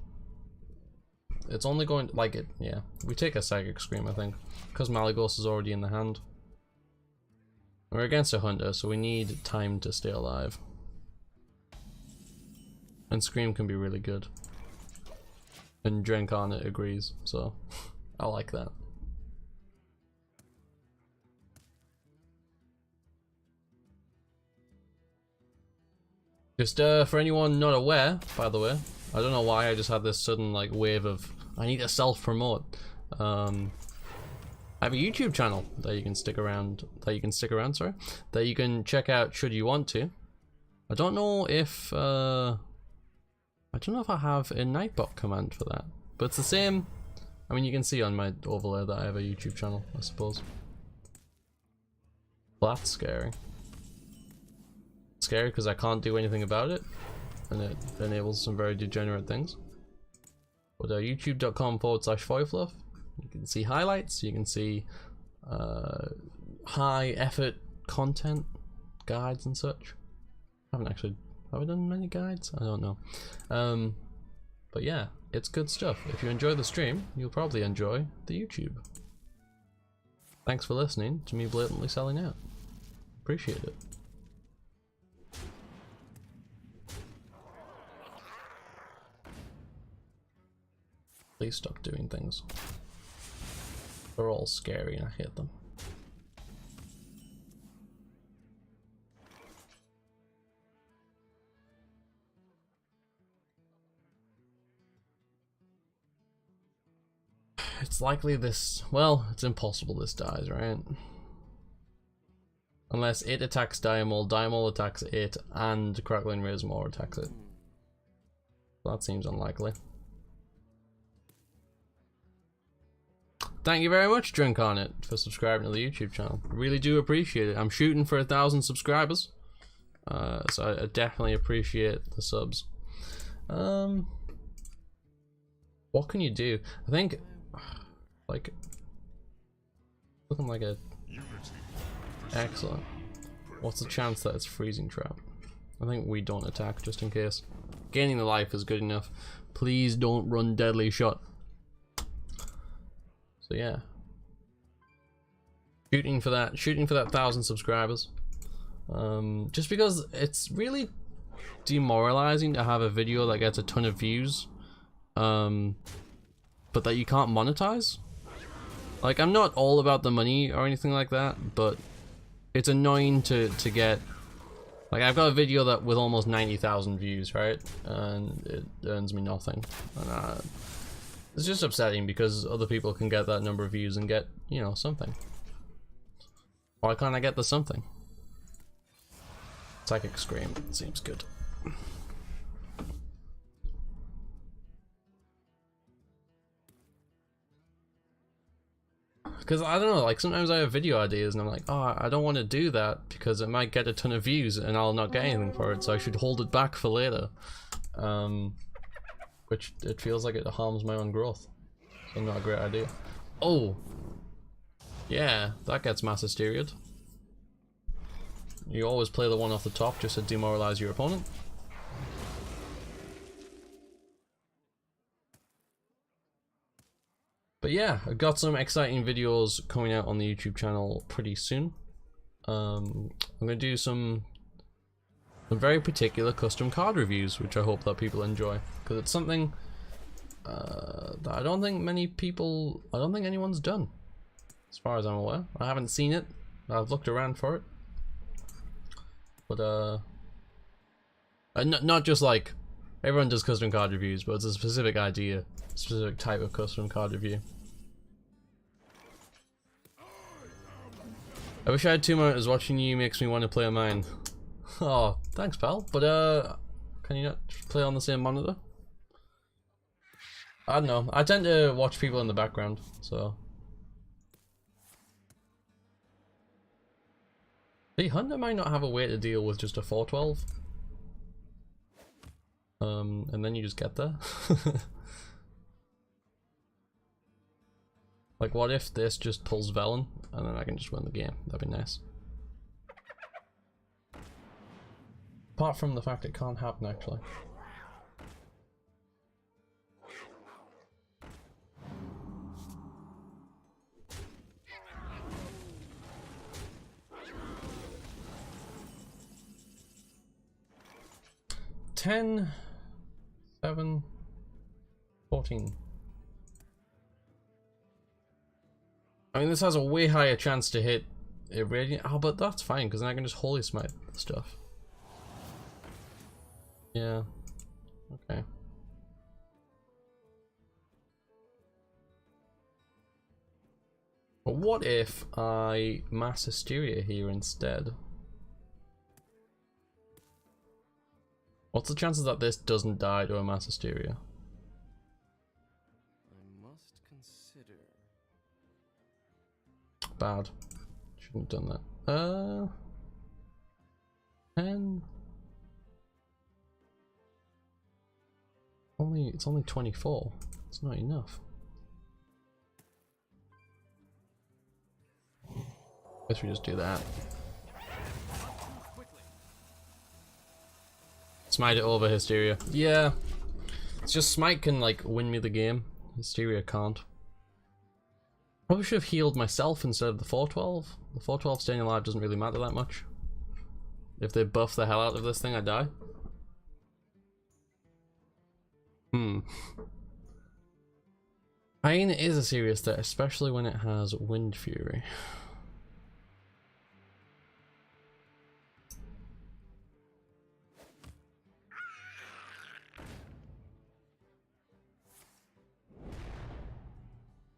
It's only going to, like it, yeah. We take a Psychic Scream, I think, because Malygos is already in the hand. We're against a Hunter, so we need time to stay alive. And Scream can be really good. And Drink On It agrees, so I like that. Just for anyone not aware, by the way, I don't know why I just had this sudden like wave of I need to self-promote. I have a YouTube channel that you can stick around. That you can check out should you want to. I don't know if I have a Nightbot command for that, but it's the same. I mean, you can see on my overlay that I have a YouTube channel, I suppose. That's scary. Scary because I can't do anything about it, and it enables some very degenerate things. But youtube.com/foyfluff. You can see highlights, you can see high effort content, guides and such. Have I done many guides? I don't know. But yeah, it's good stuff. If you enjoy the stream, you'll probably enjoy the YouTube. Thanks for listening to me blatantly selling out. Appreciate it. Please stop doing things. They're all scary and I hate them. It's likely this, well, it's impossible this dies, right? Unless it attacks Diamol, Diamol attacks it, and Crackling Razormaw attacks it. That seems unlikely. Thank you very much, Drink On It, for subscribing to the YouTube channel. Really do appreciate it. I'm shooting for 1,000 subscribers, so I definitely appreciate the subs. What can you do? I think, like, looking like a excellent. What's the chance that it's Freezing Trap? I think we don't attack just in case. Gaining the life is good enough. Please don't run Deadly Shot. So yeah, shooting for that 1,000 subscribers. Just because it's really demoralizing to have a video that gets a ton of views, but that you can't monetize. Like, I'm not all about the money or anything like that, but it's annoying to get... Like, I've got a video that with almost 90,000 views, right? And it earns me nothing. And it's just upsetting because other people can get that number of views and get, you know, something. Why can't I get the something? Psychic Scream seems good. Because I don't know, like sometimes I have video ideas and I'm like, oh, I don't want to do that because it might get a ton of views and I'll not get anything for it, so I should hold it back for later. Which it feels like it harms my own growth. So not a great idea. Oh! Yeah, that gets mass hysteria'd. You always play the one off the top just to demoralize your opponent. But yeah, I've got some exciting videos coming out on the YouTube channel pretty soon. I'm going to do some very particular custom card reviews, which I hope that people enjoy. Because it's something that I don't think anyone's done. As far as I'm aware. I haven't seen it. I've looked around for it. But not just like everyone does custom card reviews, but it's a specific idea, specific type of custom card review. I wish I had 2 monitors. Watching you makes me want to play on mine. Oh, thanks, pal. But can you not play on the same monitor? I don't know. I tend to watch people in the background, so. The Hunter might not have a way to deal with just a 412. And then you just get there. Like, what if this just pulls Velen and then I can just win the game? That'd be nice. Apart from the fact it can't happen, actually. $10, 7, 14. I mean, this has a way higher chance to hit Irradiant. Oh, but that's fine, because then I can just Holy Smite stuff. Yeah. Okay. But what if I Mass Hysteria here instead? What's the chances that this doesn't die to a Mass Hysteria? I must consider. Bad. Shouldn't have done that. 10. It's only 24. It's not enough. Guess we just do that. Smite it over Hysteria. Yeah. It's just Smite can like win me the game. Hysteria can't. Probably should have healed myself instead of the 412. The 412 staying alive doesn't really matter that much. If they buff the hell out of this thing, I die. Pain is a serious threat, especially when it has Wind Fury.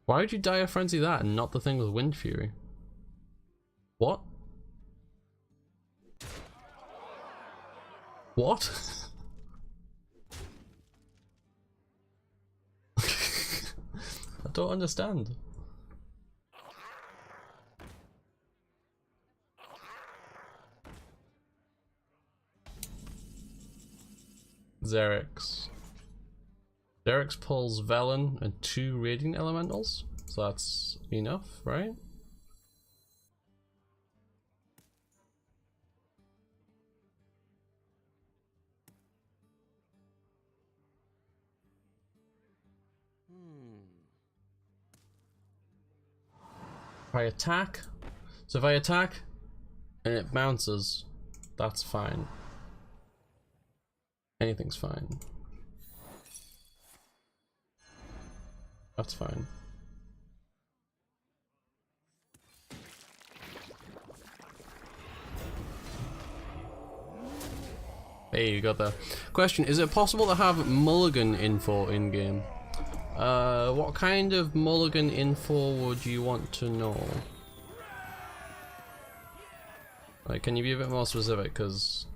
Why would you Dire Frenzy that and not the thing with Wind Fury? What? What? I don't understand. Xerix. Xerix pulls Velen and 2 Radiant Elementals, so that's enough, right? If I attack, so if I attack and it bounces, that's fine. Anything's fine. That's fine. Hey, you got that. Question, is it possible to have mulligan info in-game? What kind of mulligan info would you want to know? Like, can you be a bit more specific? Because...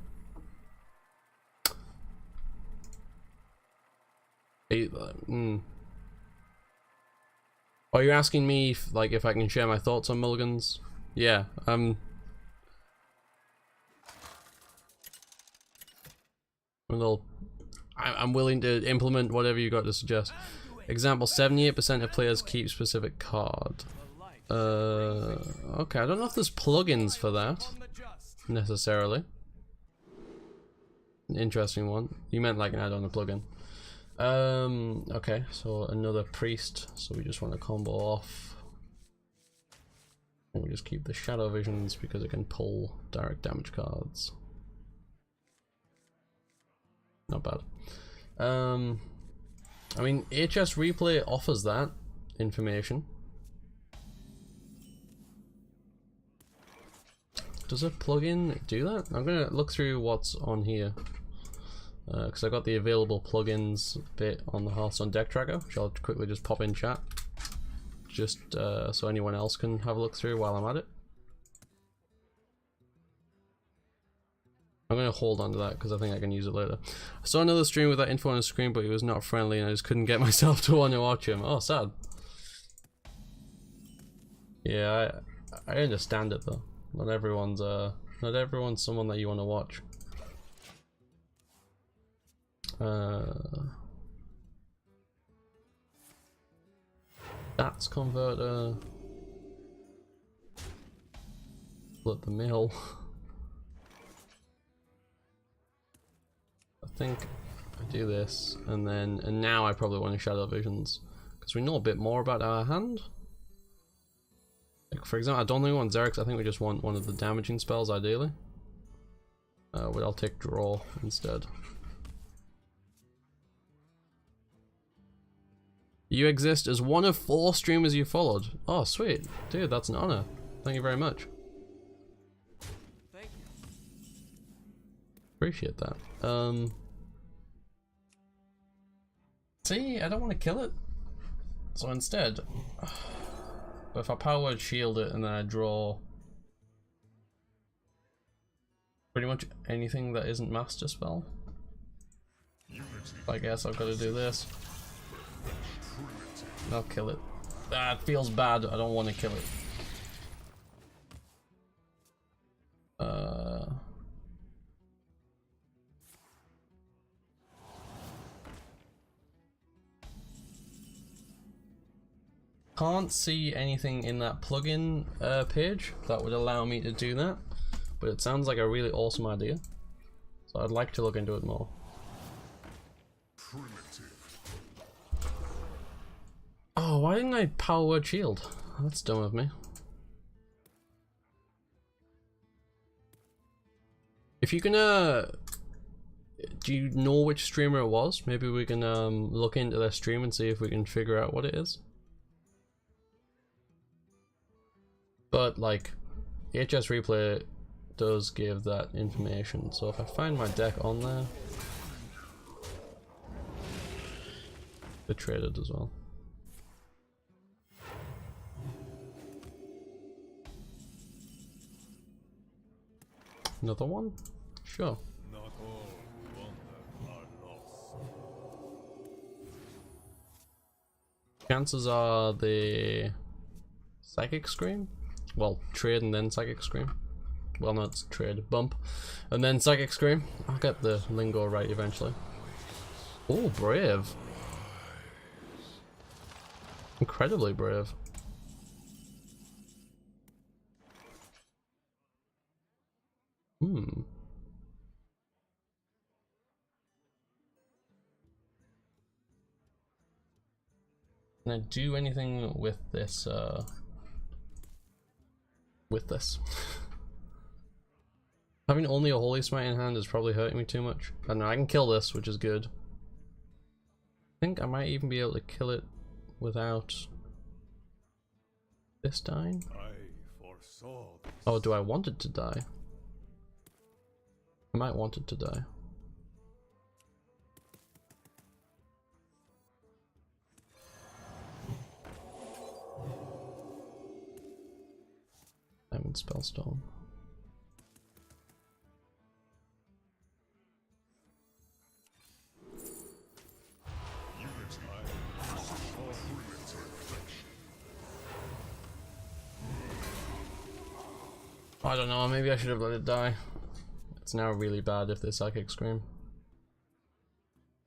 Are you asking me if, like, if I can share my thoughts on mulligans? Yeah, I'm willing to implement whatever you got to suggest. Example, 78% of players keep specific card. Okay, I don't know if there's plugins for that, necessarily. An interesting one. You meant like an add-on a plugin. Okay, so another priest, so we just want to combo off. And we just keep the shadow visions because it can pull direct damage cards. Not bad. I mean, HS Replay offers that information. Does a plugin do that? I'm gonna look through what's on here. Because I got the available plugins bit on the Hearthstone deck tracker, which I'll quickly just pop in chat. Just so anyone else can have a look through while I'm at it. I'm going to hold on to that because I think I can use it later. I saw another stream with that info on the screen, but he was not friendly and I just couldn't get myself to want to watch him. Oh, sad. Yeah, I understand it though. Not everyone's someone that you want to watch. Stats converter. Split the mill. I think I do this, and now I probably want to shadow visions because we know a bit more about our hand. Like for example, I don't think we want Xerix. I think we just want one of the damaging spells ideally. But I'll take draw instead. You exist as one of 4 streamers you followed. Oh, sweet. Dude, that's an honor. Thank you very much. Thank you. Appreciate that. See, I don't want to kill it. So instead, if I power word shield it and then I draw pretty much anything that isn't master spell, I guess I've got to do this. I'll kill it. Ah, it feels bad. I don't want to kill it. Can't see anything in that plugin page that would allow me to do that, but it sounds like a really awesome idea. So I'd like to look into it more. Oh, why didn't I power word shield? That's dumb of me. If you can, do you know which streamer it was? Maybe we can look into their stream and see if we can figure out what it is. But like, HS Replay does give that information, so if I find my deck on there, they're traded as well. Another one? Sure. Not all who wander are lost. Chances are the Psychic Scream? Well, trade and then Psychic Scream. Well, no, it's trade, bump, and then Psychic Scream. I'll get the lingo right eventually. Oh, brave. Incredibly brave. Hmm. Can I do anything with this, Having only a Holy Smite in hand is probably hurting me too much. I don't know, I can kill this, which is good. I think I might even be able to kill it without this dying. I foresaw this. Oh, do I want it to die? I might want it to die. want Spellstone. I don't know, maybe I should have let it die. It's now really bad if they Psychic Scream.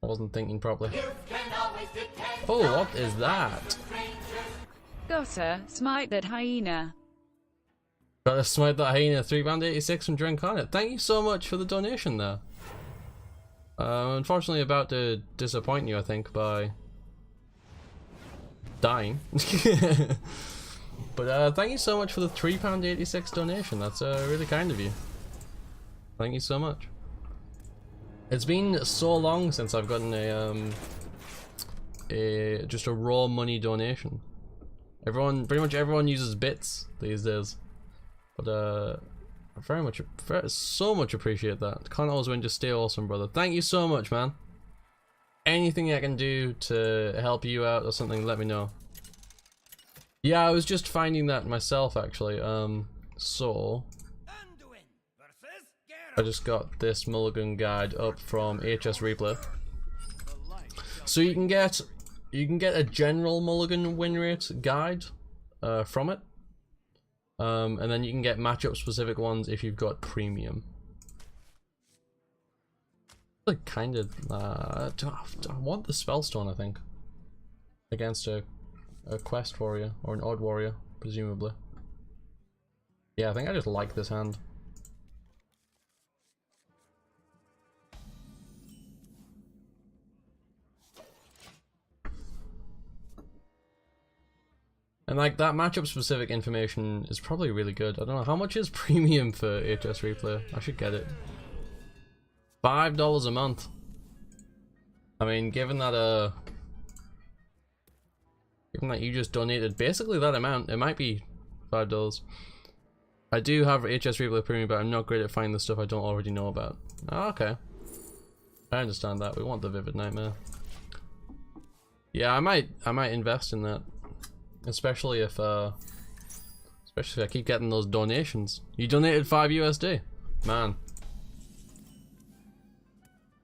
I wasn't thinking properly. Oh, what is that? Gotta smite that hyena. Gotta smite that hyena. £3.86 from Drencarnate. Thank you so much for the donation there. Unfortunately about to disappoint you, I think, by dying. But thank you so much for the £3.86 donation. That's really kind of you. Thank you so much. It's been so long since I've gotten just a raw money donation. Pretty much everyone uses bits these days, but I so much appreciate that. Can't always win, just stay awesome, brother. Thank you so much, man. Anything I can do to help you out or something, let me know. Yeah, I was just finding that myself actually. So I just got this mulligan guide up from HS Replay. So you can get a general mulligan win rate guide from it. And then you can get matchup specific ones if you've got premium. Like kind of I want the Spellstone, I think, against a quest warrior or an odd warrior, presumably. Yeah, I think I just like this hand. And like that matchup specific information is probably really good. I don't know how much is premium for HS Replay. I should get it. $5 a month. I mean, given that you just donated basically that amount, it might be $5. I do have HS Replay Premium, but I'm not great at finding the stuff I don't already know about. Oh, okay. I understand that. We want the Vivid Nightmare. Yeah, I might invest in that. Especially if I keep getting those donations. You donated $5 USD. Man.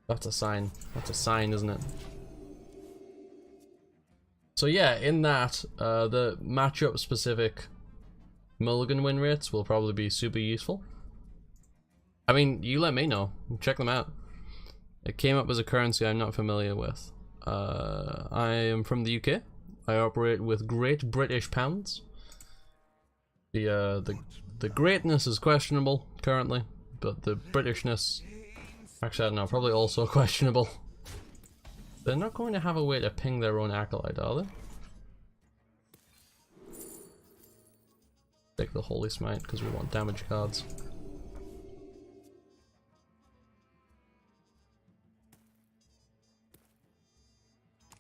That's a sign. That's a sign, isn't it? So yeah, in that, the matchup specific mulligan win rates will probably be super useful. I mean, you let me know. Check them out. It came up as a currency I'm not familiar with. I am from the UK. I operate with Great British Pounds. The greatness is questionable currently, but the Britishness, actually I don't know, probably also questionable. They're not going to have a way to ping their own acolyte, are they? Take the Holy Smite because we want damage cards.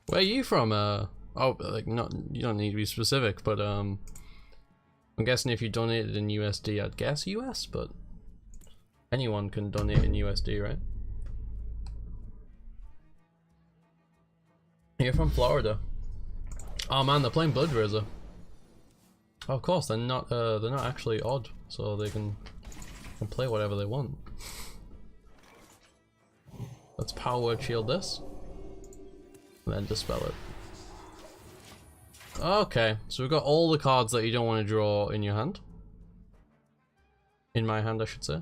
Where are you from? Oh, like not, you don't need to be specific, but I'm guessing if you donated in USD, I'd guess US, but anyone can donate in USD, right? You're from Florida. Oh man, they're playing Blood Razor. Oh, of course, they're not actually odd, so they can play whatever they want. Let's power word shield this, and then dispel it. Okay, so we've got all the cards that you don't want to draw in your hand. In my hand, I should say.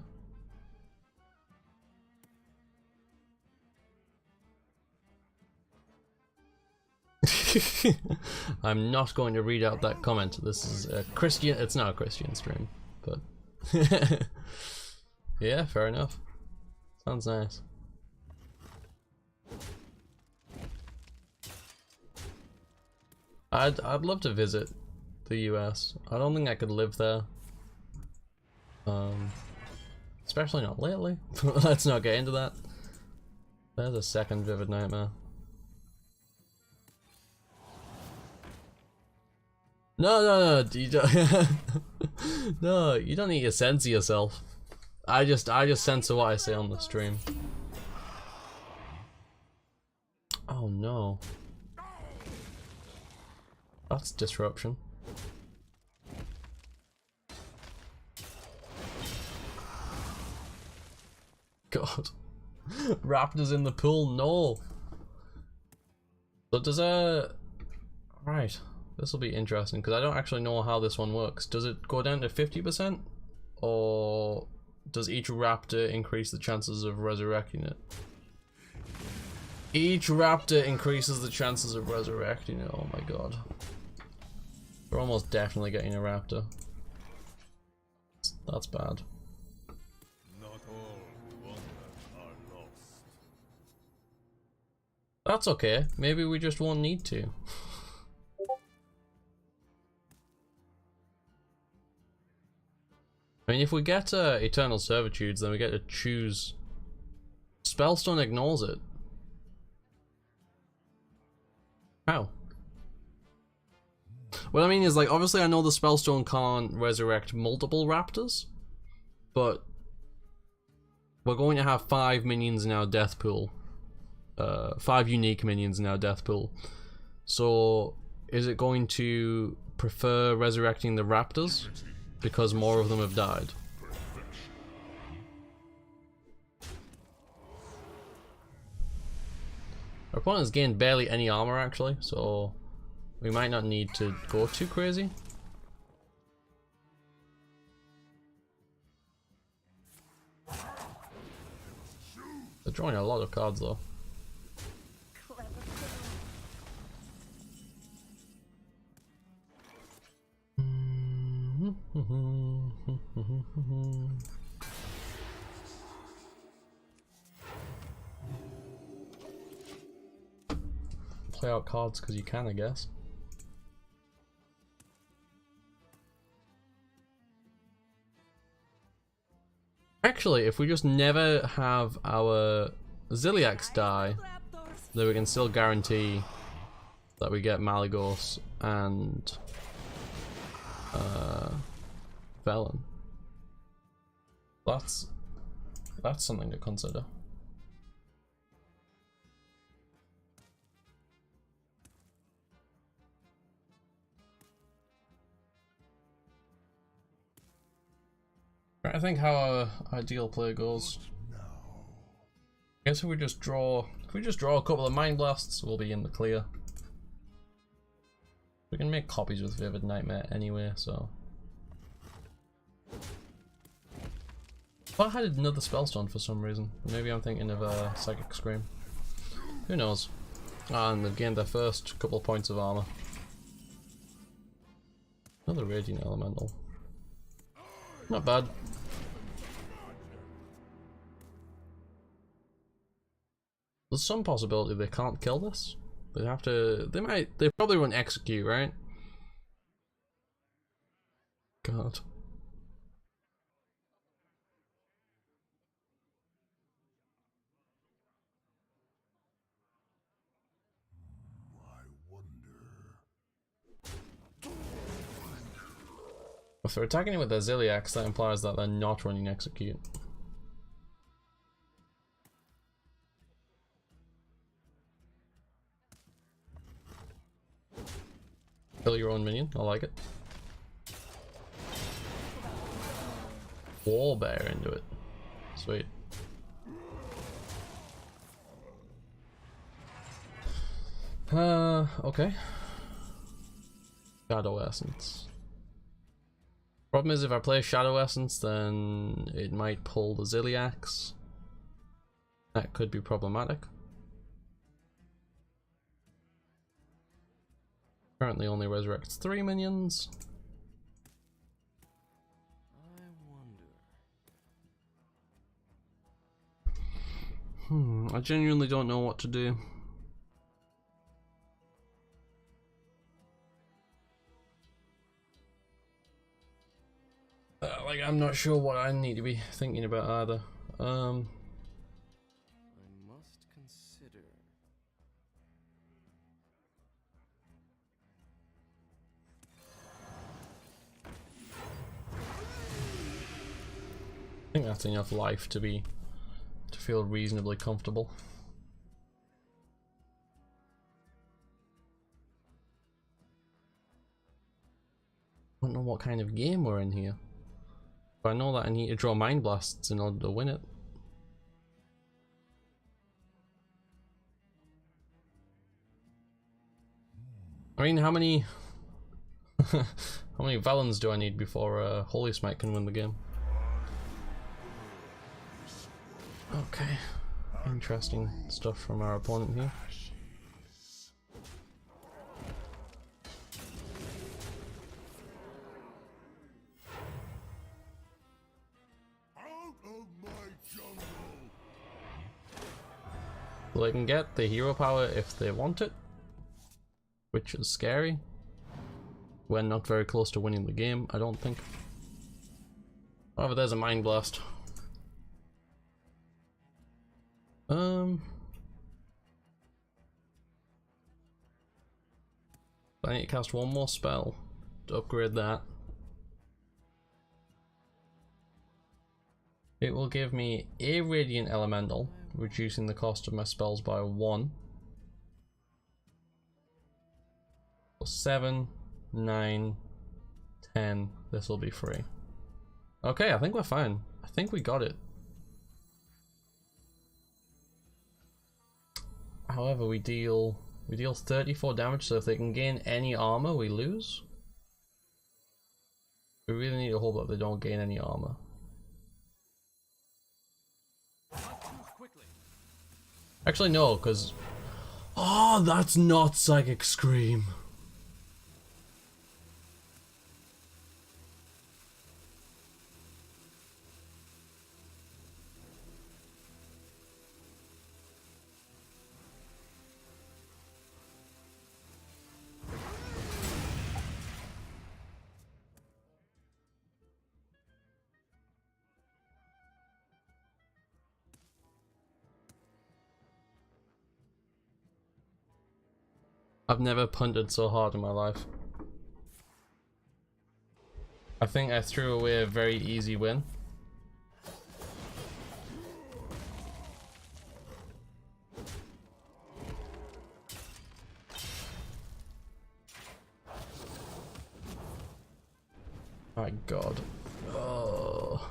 I'm not going to read out that comment. This is a Christian. It's not a Christian stream, but yeah, fair enough. Sounds nice. I'd love to visit the US. I don't think I could live there. Especially not lately. Let's not get into that. There's a second Vivid Nightmare. No, you don't. No, you don't need to censor yourself. I just censor what I say on the stream. Oh no. That's disruption. raptors in the pool. No. So does right, this will be interesting because I don't actually know how this one works. Does it go down to 50%, or does each raptor increase the chances of resurrecting it? Each raptor increases the chances of resurrecting it. Oh my god. We're almost definitely getting a raptor. That's bad. Not all wonders are lost. That's okay. Maybe we just won't need to. I mean, if we get Eternal Servitudes, then we get to choose. Spellstone ignores it. How? What I mean is, like, obviously I know the Spellstone can't resurrect multiple raptors, but we're going to have 5 minions in our death pool. 5 unique minions in our death pool. So, is it going to prefer resurrecting the raptors because more of them have died? Our opponent has gained barely any armor actually, so we might not need to go too crazy. They're drawing a lot of cards though. Play out cards because you can, I guess. Actually, if we just never have our Ziliax die, then we can still guarantee that we get Malygos and Velen. That's something to consider. I think how our ideal play goes. I guess if we just draw a couple of Mind Blasts, we'll be in the clear. We can make copies with Vivid Nightmare anyway, so. I had another Spellstone for some reason. Maybe I'm thinking of Psychic Scream. Who knows? And they've gained their first couple of points of armor. Another Raging Elemental. Not bad. There's some possibility they can't kill this. They have to. They probably won't execute, right? God. If they're attacking it with their Ziliax, that implies that they're not running execute. Kill your own minion, I like it. Wall bear into it. Sweet. Okay. Shadow Essence. Problem is, if I play Shadow Essence, then it might pull the Ziliax. That could be problematic. Currently only resurrects 3 minions. I genuinely don't know what to do. Like, I'm not sure what I need to be thinking about either. I must consider. I think that's enough life to feel reasonably comfortable. I don't know what kind of game we're in here. But I know that I need to draw Mind Blasts in order to win it. I mean, how many how many Valens do I need before Holy Smite can win the game? Okay, interesting stuff from our opponent here. They can get the hero power if they want it, which is scary. We're not very close to winning the game, I don't think. However, there's a Mind Blast. I need to cast one more spell to upgrade that. It will give me a Radiant Elemental, reducing the cost of my spells by 1. 7, 9, 10. This will be free. Okay, I think we're fine. I think we got it. However, we deal 34 damage, so if they can gain any armor, we lose. We really need to hope that they don't gain any armor. Actually, no, because... Oh, that's not Psychic Scream. I've never punted so hard in my life. I think I threw away a very easy win. My God. Oh.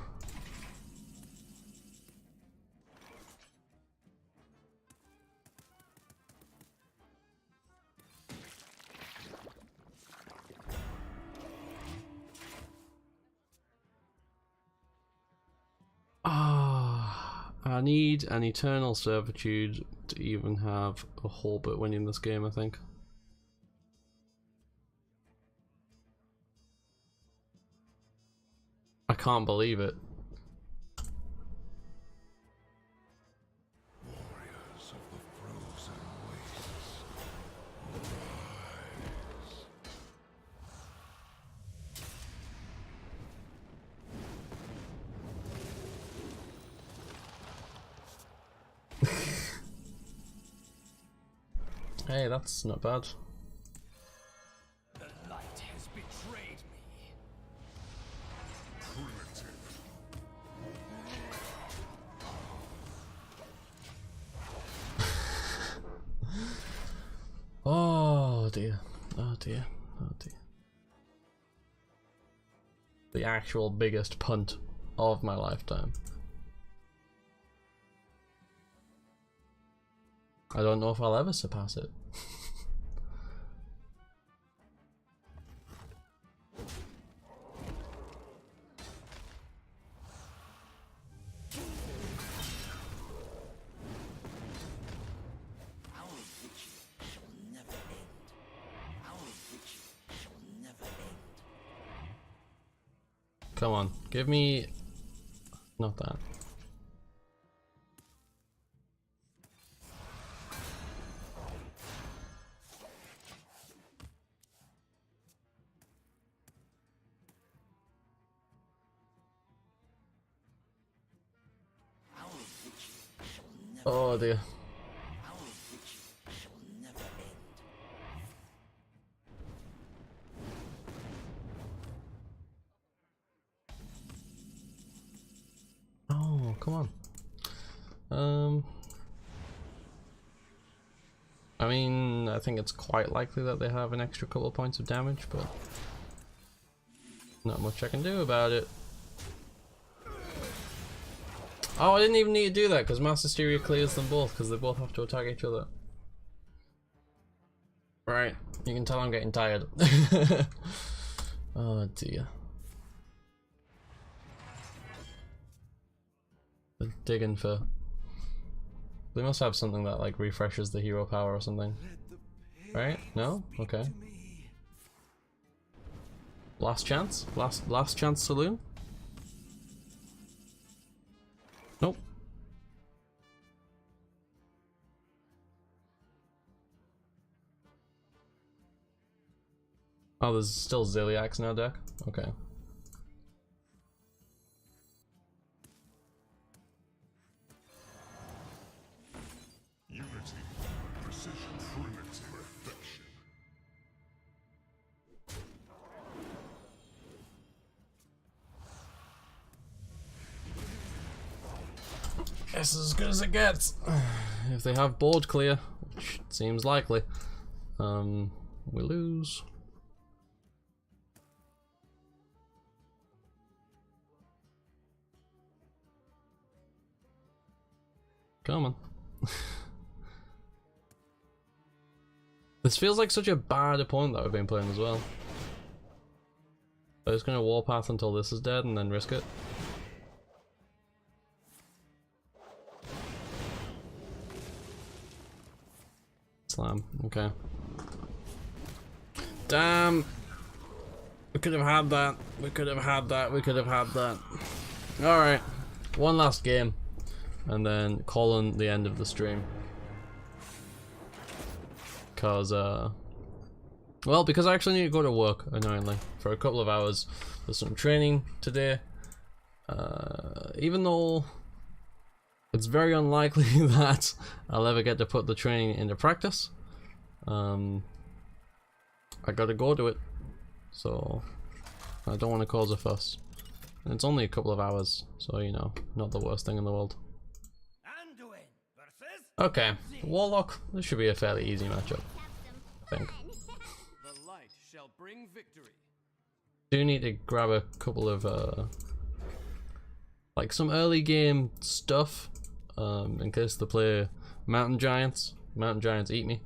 I need an Eternal Servitude to even have a hope at winning this game, I think. I can't believe it. Warriors of the frozen wastes, Hey, that's not bad. The light has betrayed me. Oh dear. Oh dear. Oh dear. The actual biggest punt of my lifetime. I don't know if I'll ever surpass it. Come on, give me... not that. Oh dear. Oh, come on. I mean, I think it's quite likely that they have an extra couple of points of damage, but not much I can do about it. Oh, I didn't even need to do that because Mass Hysteria clears them both because they both have to attack each other. Right, You can tell I'm getting tired. Oh dear. They're digging for... They must have something that like refreshes the hero power or something. Right? No? Okay. Last chance? Last chance saloon? Nope. Oh, there's still Ziliax in our deck? Okay. Unity, precision, primitive affection. This is as good as it gets. If they have board clear, which seems likely, we lose. Come on. This feels like such a bad opponent that we've been playing as well. I'm just gonna warpath until this is dead and then risk it. Slam, okay. Damn! We could have had that. We could have had that. We could have had that. Alright. One last game. And then calling the end of the stream. Because, well, because I actually need to go to work, annoyingly, for a couple of hours. There's some training today. Even though it's very unlikely that I'll ever get to put the training into practice, I gotta go to it. So, I don't want to cause a fuss. And it's only a couple of hours, so, you know, not the worst thing in the world. Okay, Warlock, this should be a fairly easy matchup, I think. The light shall bring victory. Do need to grab a couple of like some early game stuff in case they play Mountain Giants. Mountain Giants eat me.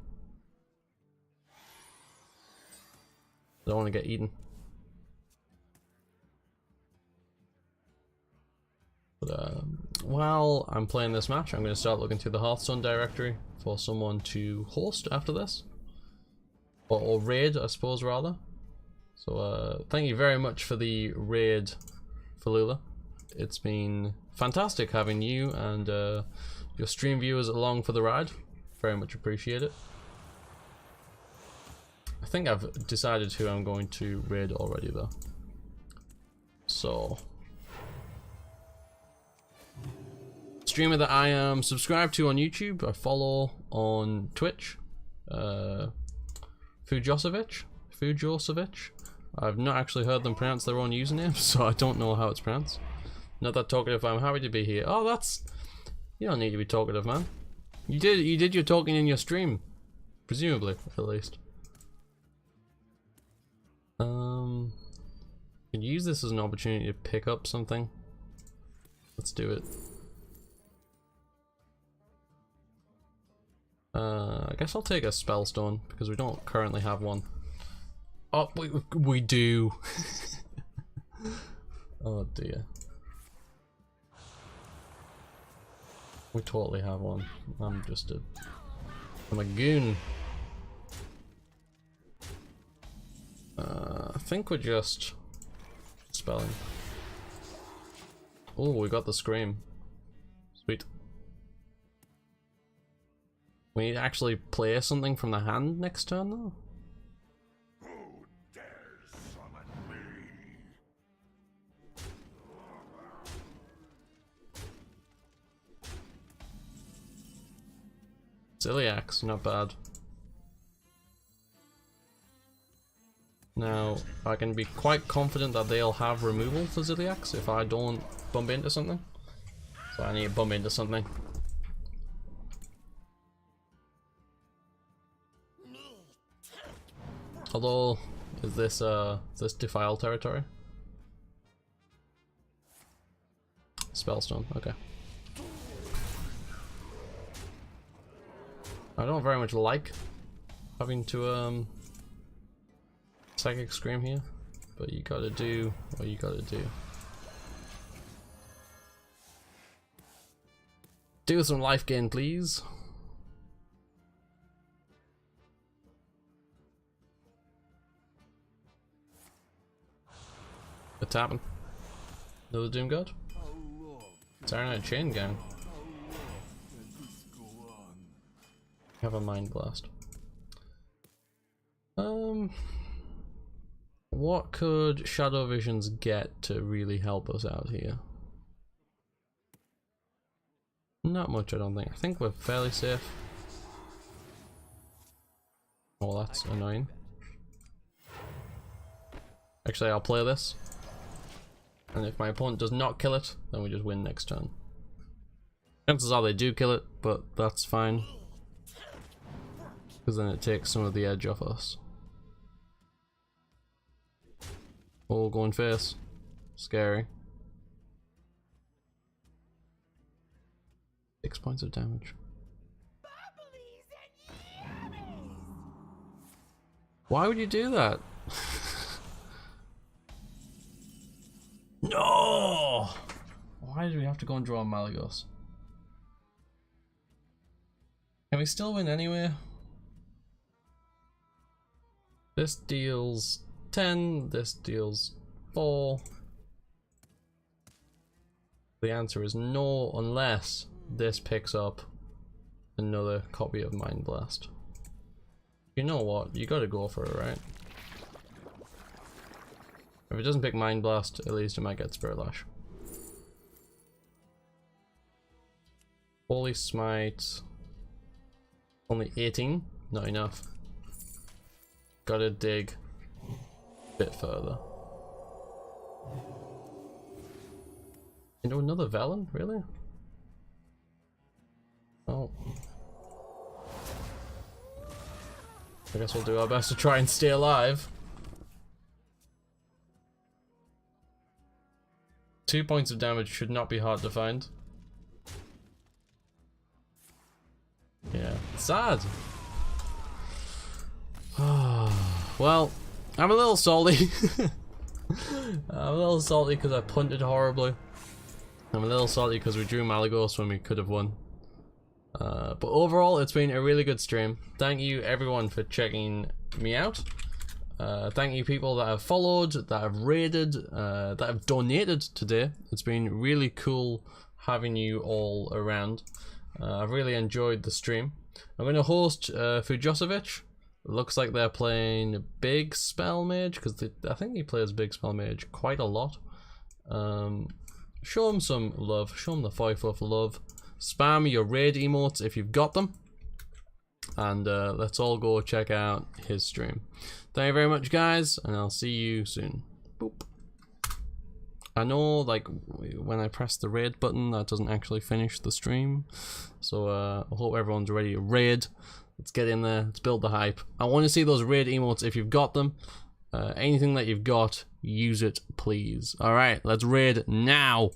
I don't want to get eaten. But while I'm playing this match, I'm going to start looking through the Hearthstone directory for someone to host after this. Or raid, I suppose, rather. So thank you very much for the raid, Falula. It's been fantastic having you and your stream viewers along for the ride. Very much appreciate it. I think I've decided who I'm going to raid already though. So, streamer that I am subscribed to on YouTube, I follow on Twitch, Fujosevic. I've not actually heard them pronounce their own username, so I don't know how it's pronounced. Not that talkative, I'm happy to be here. Oh, that's... You don't need to be talkative, man. You did your talking in your stream. Presumably, at least. Could use this as an opportunity to pick up something. Let's do it. I guess I'll take a Spellstone, because we don't currently have one. Oh, we do. Oh dear. We totally have one. I'm a goon. I think we're just spelling. Oh, we got the scream. Sweet. We need to actually play something from the hand next turn though. Who dares summon me? Ziliax, not bad. Now, I can be quite confident that they'll have removal for Ziliax if I don't bump into something. So I need to bump into something. Although, is this defile territory? Spellstone, okay. I don't very much like having to Psychic Scream here, but you gotta do what you gotta do. Do some life gain, please. What's happened? Another Doom God? Saturday Night Chain Gang. Have a Mind Blast. What could Shadow Visions get to really help us out here? Not much, I don't think. I think we're fairly safe. Oh, that's annoying. Actually, I'll play this. And if my opponent does not kill it, then we just win next turn. Chances are they do kill it, but that's fine. Because then it takes some of the edge off us. Oh, going face. Scary. 6 points of damage. Why would you do that? No! Why did we have to go and draw Malagos? Can we still win anyway? This deals 10, this deals 4. The answer is no, unless this picks up another copy of Mind Blast. You know what? You gotta go for it, right? If it doesn't pick Mind Blast, at least it might get Spirit Lash. Holy Smite. Only 18? Not enough. Gotta dig a bit further. Into another Velen? Really? Oh. I guess we'll do our best to try and stay alive. 2 points of damage should not be hard to find. Yeah, sad. Well, I'm a little salty. I'm a little salty because I punted horribly. I'm a little salty because we drew Malagos when we could have won. But overall, it's been a really good stream. Thank you everyone for checking me out. Thank you people that have followed, that have raided, that have donated today. It's been really cool having you all around. I've really enjoyed the stream. I'm going to host Fujosevic. Looks like they're playing Big Spell Mage, because I think he plays Big Spell Mage quite a lot. Show him some love, show him the 5 love. Spam your raid emotes if you've got them. And let's all go check out his stream. Thank you very much, guys, and I'll see you soon. Boop. I know, like, when I press the raid button, that doesn't actually finish the stream. So I hope everyone's ready to raid. Let's get in there. Let's build the hype. I want to see those raid emotes if you've got them. Anything that you've got, use it, please. All right, let's raid now.